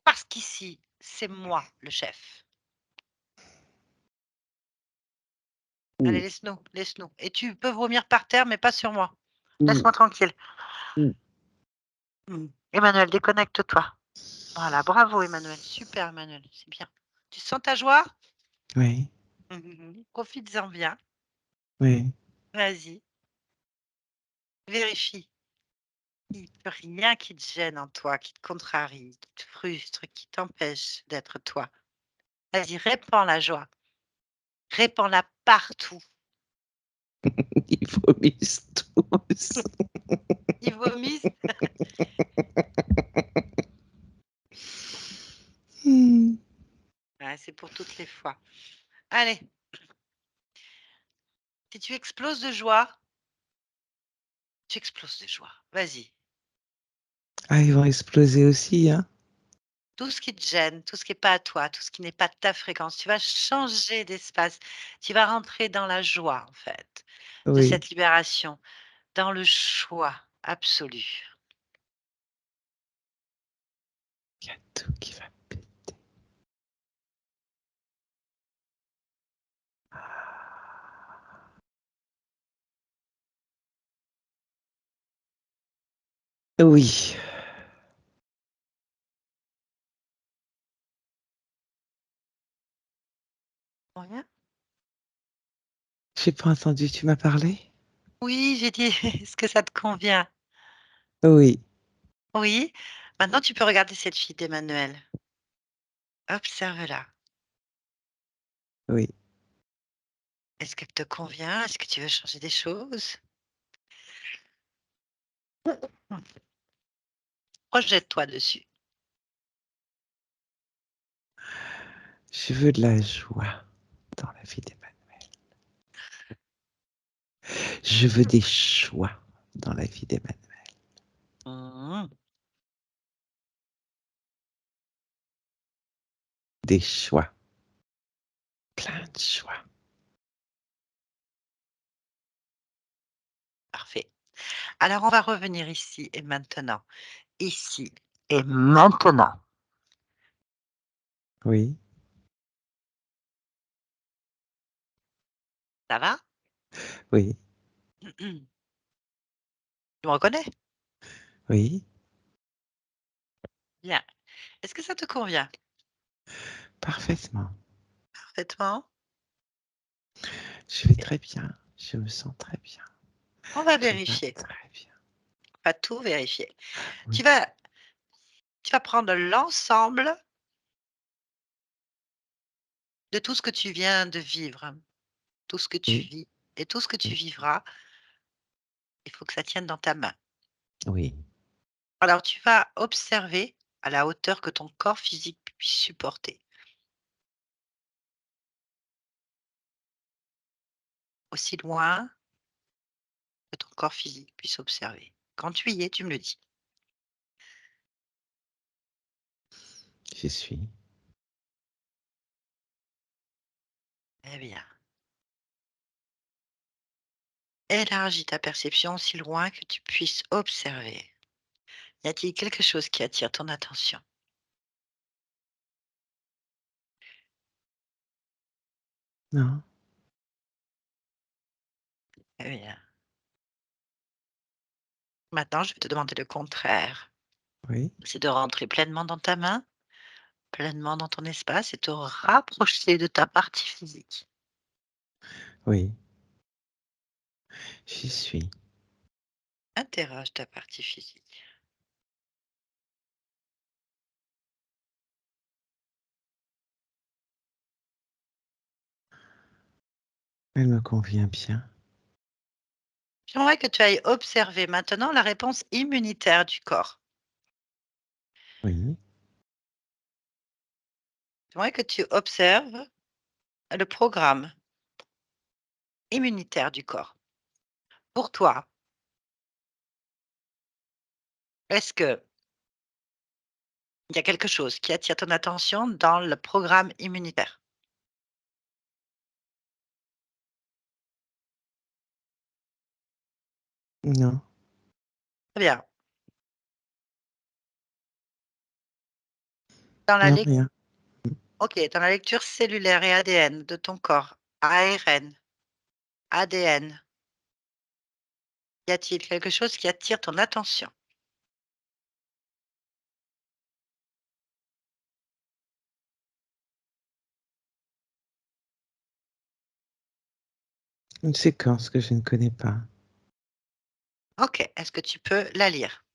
Parce qu'ici, c'est moi le chef. Allez, Mmh. laisse-nous, laisse-nous. Et tu peux vomir par terre, mais pas sur moi. Mmh. Laisse-moi tranquille. Mmh. Emmanuel, déconnecte-toi. Voilà, bravo Emmanuel. Super Emmanuel, c'est bien. Tu sens ta joie? Oui. Profites-en bien. Oui. Vas-y, vérifie. Il n'y a rien qui te gêne en toi, qui te contrarie, qui te frustre, qui t'empêche d'être toi. Vas-y, répands la joie. Répands-la partout. Ils vomissent tous. Ils vomissent. Mmh. Ouais, c'est pour toutes les fois. Allez, si tu exploses de joie, tu exploses de joie. Vas-y. Ah, ils vont exploser aussi, hein? Tout ce qui te gêne, tout ce qui n'est pas à toi, tout ce qui n'est pas de ta fréquence, tu vas changer d'espace. Tu vas rentrer dans la joie, en fait, de Oui. cette libération, dans le choix absolu. Il y a tout qui va péter. Oui. Rien? J'ai pas entendu, tu m'as parlé? Oui, j'ai dit, est-ce que ça te convient? Oui. Oui. Maintenant, tu peux regarder cette fille d'Emmanuel. Observe-la. Oui. Est-ce qu'elle te convient? Est-ce que tu veux changer des choses? Projette-toi dessus. Je veux de la joie dans la vie d'Emmanuel. Je veux des choix dans la vie d'Emmanuel. Mmh. Des choix. Plein de choix. Parfait. Alors, on va revenir ici et maintenant. Ici et maintenant. Oui. Ça va? Oui. Tu me reconnais? Oui. Bien. Est-ce que ça te convient? Parfaitement. Parfaitement. Je vais très bien. Je me sens très bien. On va Tout va vérifier. très bien. On va tout vérifier. Oui. Tu vas tu vas prendre l'ensemble de tout ce que tu viens de vivre, tout ce que tu Oui. vis et tout ce que tu Oui. vivras, il faut que ça tienne dans ta main. Oui. Alors tu vas observer à la hauteur que ton corps physique puisse supporter, aussi loin que ton corps physique puisse observer. Quand tu y es, tu me le dis. J'y suis. Eh bien, élargis ta perception aussi loin que tu puisses observer. Y a-t-il quelque chose qui attire ton attention? Non. Eh bien, maintenant, je vais te demander le contraire. Oui. C'est de rentrer pleinement dans ta main, pleinement dans ton espace et te rapprocher de ta partie physique. Oui. J'y suis. Interroge ta partie physique. Elle me convient bien. J'aimerais que tu ailles observer maintenant la réponse immunitaire du corps. Oui. J'aimerais que tu observes le programme immunitaire du corps. Pour toi, est-ce qu'il y a quelque chose qui attire ton attention dans le programme immunitaire? Non, Très bien. Dans la non, lec rien. OK, dans la lecture cellulaire et ADN de ton corps, ARN, ADN, y a-t-il quelque chose qui attire ton attention? Une séquence que je ne connais pas. OK, est-ce que tu peux la lire?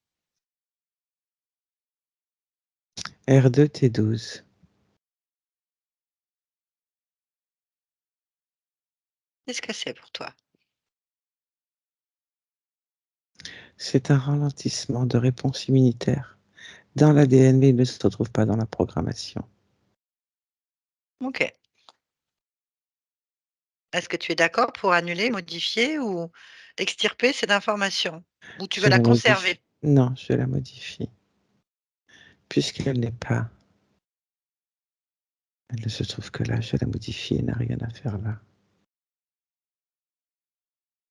R2T12. Qu'est-ce que c'est pour toi? C'est un ralentissement de réponse immunitaire dans l'ADN, mais il ne se retrouve pas dans la programmation. OK. Est-ce que tu es d'accord pour annuler, modifier ou extirper cette information? Ou tu veux Je la la modifie. conserver? Non, je la modifie. Puisqu'elle n'est pas, elle ne se trouve que là, je la modifie, elle n'a rien à faire là.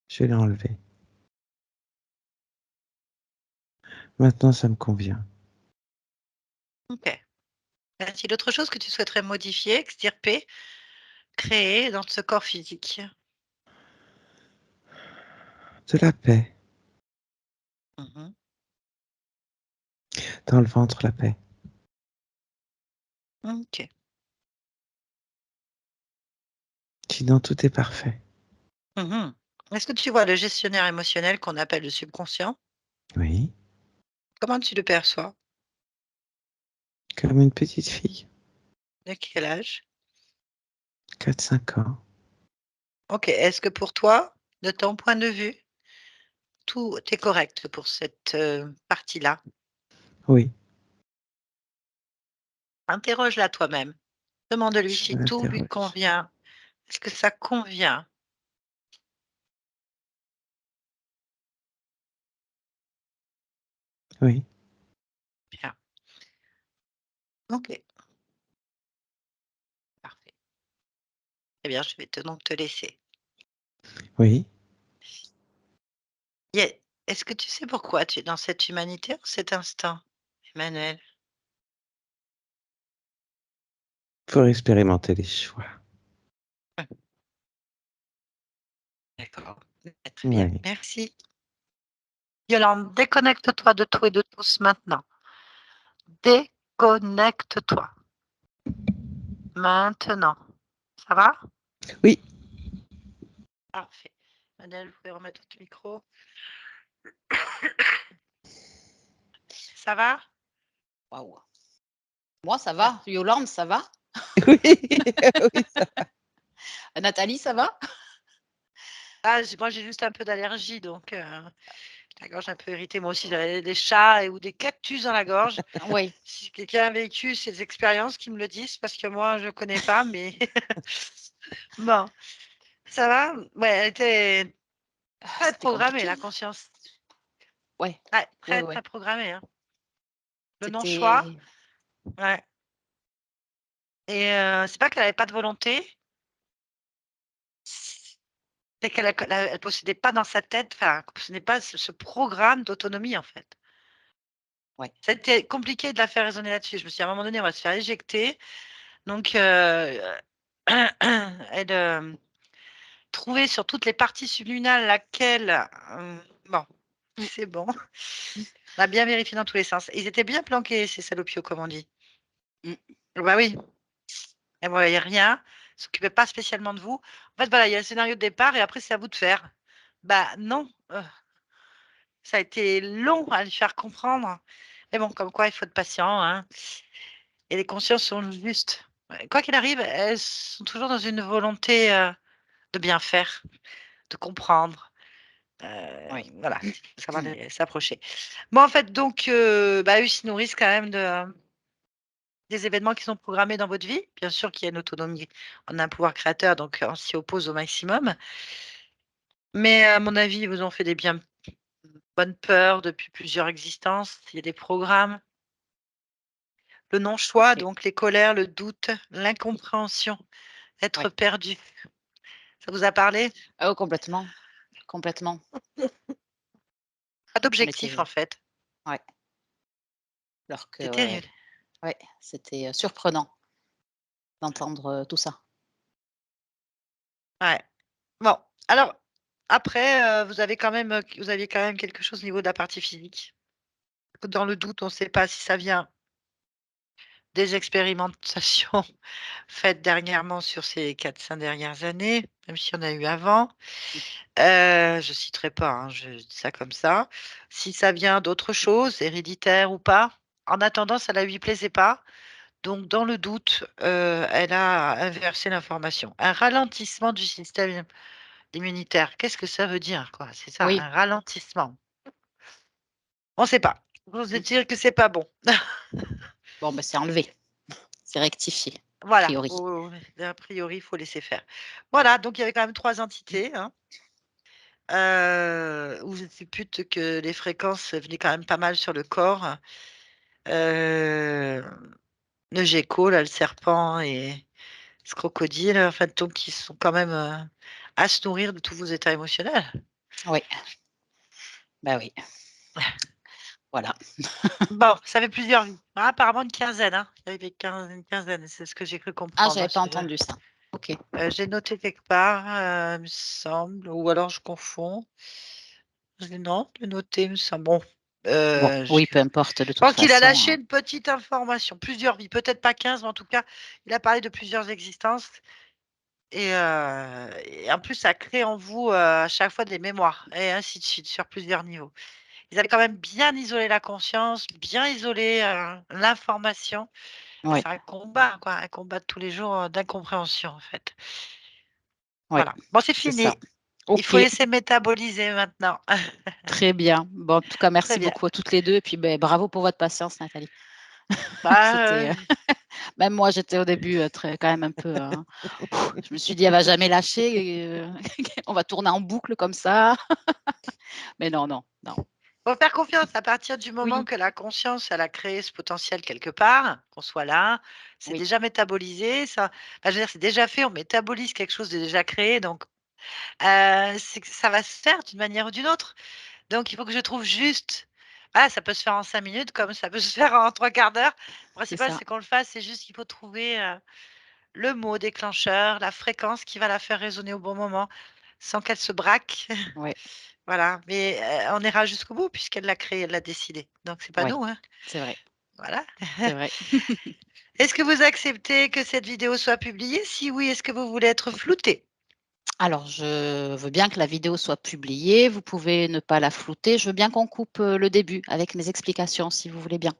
Je l'ai enlevée. Maintenant, ça me convient. OK. Y a-t-il autre chose que tu souhaiterais modifier, extirper, créer dans ce corps physique? De la paix. Mmh. Dans le ventre, la paix. OK. Sinon, tout est parfait. Mmh. Est-ce que tu vois le gestionnaire émotionnel qu'on appelle le subconscient? Oui. Comment tu le perçois? Comme une petite fille. De quel âge? 4-5 ans. OK. Est-ce que pour toi, de ton point de vue, tout est correct pour cette, partie-là? Oui, Interroge-la toi-même. Demande-lui je si tout lui l'interroge. convient. Est-ce que ça convient? Oui, Bien. OK, parfait. Eh bien, je vais donc te laisser. oui. Y a Est-ce que tu sais pourquoi tu es dans cette humanité en cet instant, Emmanuel? Pour expérimenter les choix. D'accord. Très bien, Oui. merci. Yolande, déconnecte-toi de tout et de tous maintenant. Déconnecte-toi. Maintenant. Ça va? Oui, Parfait. Emmanuel, vous pouvez remettre votre micro. Ça va? Waouh. Moi, ça va. Yolande, ça va? oui, oui, ça. Nathalie, ça va? Ah, moi, j'ai juste un peu d'allergie, donc la gorge un peu irritée. Moi aussi, j'avais des chats ou des cactus dans la gorge. Oui. Si quelqu'un a vécu ces expériences, qu'il me le dise, parce que moi, je ne connais pas, mais bon, ça va? Ouais, elle était très C'était programmée, compliqué, la hein? conscience. Ouais, Ouais, ouais, très, très ouais. programmée, hein. Le non-choix, C'était ouais, et c'est pas qu'elle avait pas de volonté, c'est qu'elle possédait pas dans sa tête, enfin, ce n'est pas ce programme d'autonomie, en fait. ouais. C'était compliqué de la faire raisonner là-dessus. Je me suis dit: «À un moment donné, on va se faire éjecter», donc elle, trouver sur toutes les parties subliminales laquelle, bon, Mmh, c'est bon. mmh, On a bien vérifié dans tous les sens. Ils étaient bien planqués ces salopios, comme on dit. mmh. Bah oui, elles voyaient rien, elles s'occupaient pas spécialement de vous. En fait, voilà, il y a le scénario de départ et après c'est à vous de faire. Bah non, Ça a été long à lui faire comprendre. Mais bon, comme quoi, il faut être patient, hein. Et les consciences sont justes. Quoi qu'il arrive, elles sont toujours dans une volonté de bien faire, de comprendre. Oui. Voilà, savoir s'approcher. Bon, en fait, donc, bah, eux, ils se nourrissent quand même des événements qui sont programmés dans votre vie. Bien sûr qu'il y a une autonomie, on a un pouvoir créateur, donc on s'y oppose au maximum. Mais à mon avis, ils vous ont fait des bien bonnes peurs depuis plusieurs existences. Il y a des programmes. Le non-choix, Ok. donc les colères, le doute, l'incompréhension, être Ouais. perdu. Ça vous a parlé? Oh, complètement. Complètement. Pas On d'objectif, était. en fait. Ouais. Alors que, C'est terrible. ouais, c'était surprenant d'entendre tout ça. Ouais. Bon, alors, après, vous aviez quand même quelque chose au niveau de la partie physique. Dans le doute, on ne sait pas si ça vient des expérimentations faites dernièrement sur ces 4-5 dernières années, même s'il y en a eu avant. Je citerai pas, hein, je dis ça comme ça. Si ça vient d'autre chose, héréditaire ou pas, en attendant, ça ne lui plaisait pas. Donc, dans le doute, elle a inversé l'information. Un ralentissement du système immunitaire. Qu'est-ce que ça veut dire, quoi? C'est ça, Oui. un ralentissement. On ne sait pas. J'ose dire que c'est pas bon. Bon, ben, c'est enlevé. C'est rectifié, a Voilà, priori. a priori, il faut laisser faire. Voilà, donc il y avait quand même 3 entités, hein, où je suppute que les fréquences venaient quand même pas mal sur le corps. Heu, le gecko, là, le serpent et ce crocodile, en fait, donc ils sont quand même, à se nourrir de tous vos états émotionnels. Oui. Bah oui. Voilà. Bon, ça fait plusieurs vies. Ah, apparemment une quinzaine, hein. Il y avait une quinzaine, c'est ce que j'ai cru Ah, comprendre, j'avais hein, pas entendu ça. OK. j'ai noté quelque part, il me semble, ou alors je confonds. Non, j'ai noté, il me semble. Bon, Bon, je oui, peu importe de toute pense qu'il a façon, lâché une petite information, plusieurs vies, peut-être pas 15, mais en tout cas, il a parlé de plusieurs existences et en plus, ça crée en vous, à chaque fois des mémoires et ainsi de suite, sur plusieurs niveaux. Ils avaient quand même bien isolé la conscience, bien isolé, l'information. oui, C'est un combat, quoi, un combat de tous les jours, d'incompréhension, en fait. oui, Voilà. Bon, c'est c'est ça. fini. Il OK, faut laisser métaboliser maintenant. très bien. Bon, en tout cas, Très merci bien. beaucoup à toutes les 2 et puis, beh, bravo pour votre patience, Nathalie. Bah, C'était, même moi, j'étais au début, très quand même un peu, je me suis dit: «Elle va jamais lâcher et on va tourner en boucle comme ça». Mais non, non, non. faut faire confiance à partir du moment Oui, que la conscience, elle a créé ce potentiel quelque part, qu'on soit là, c'est oui, déjà métabolisé, ça je veux dire, c'est déjà fait, on métabolise quelque chose de déjà créé, donc c'est que ça va se faire d'une manière ou d'une autre. Donc il faut que je trouve juste ça peut se faire en 5 minutes comme ça peut se faire en 3/4 d'heure. Le c'est principal, ça. c'est qu'on le fasse, c'est juste qu'il faut trouver, le mot déclencheur, la fréquence qui va la faire résonner au bon moment, sans qu'elle se braque. Ouais, Voilà, mais on ira jusqu'au bout puisqu'elle l'a créé, elle l'a décidé. Donc c'est pas ouais, nous, hein. c'est vrai, Voilà. c'est vrai. Est-ce que vous acceptez que cette vidéo soit publiée? Si oui, est-ce que vous voulez être flouté? Alors, je veux bien que la vidéo soit publiée, vous pouvez ne pas la flouter. Je veux bien qu'on coupe, le début avec mes explications, si vous voulez bien.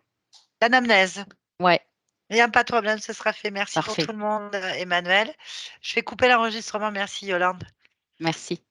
L'anamnèse. Ouais, Il y a pas de problème, ce sera fait. Merci pour parfait. tout le monde, Emmanuel. Je vais couper l'enregistrement. Merci Yolande. Merci.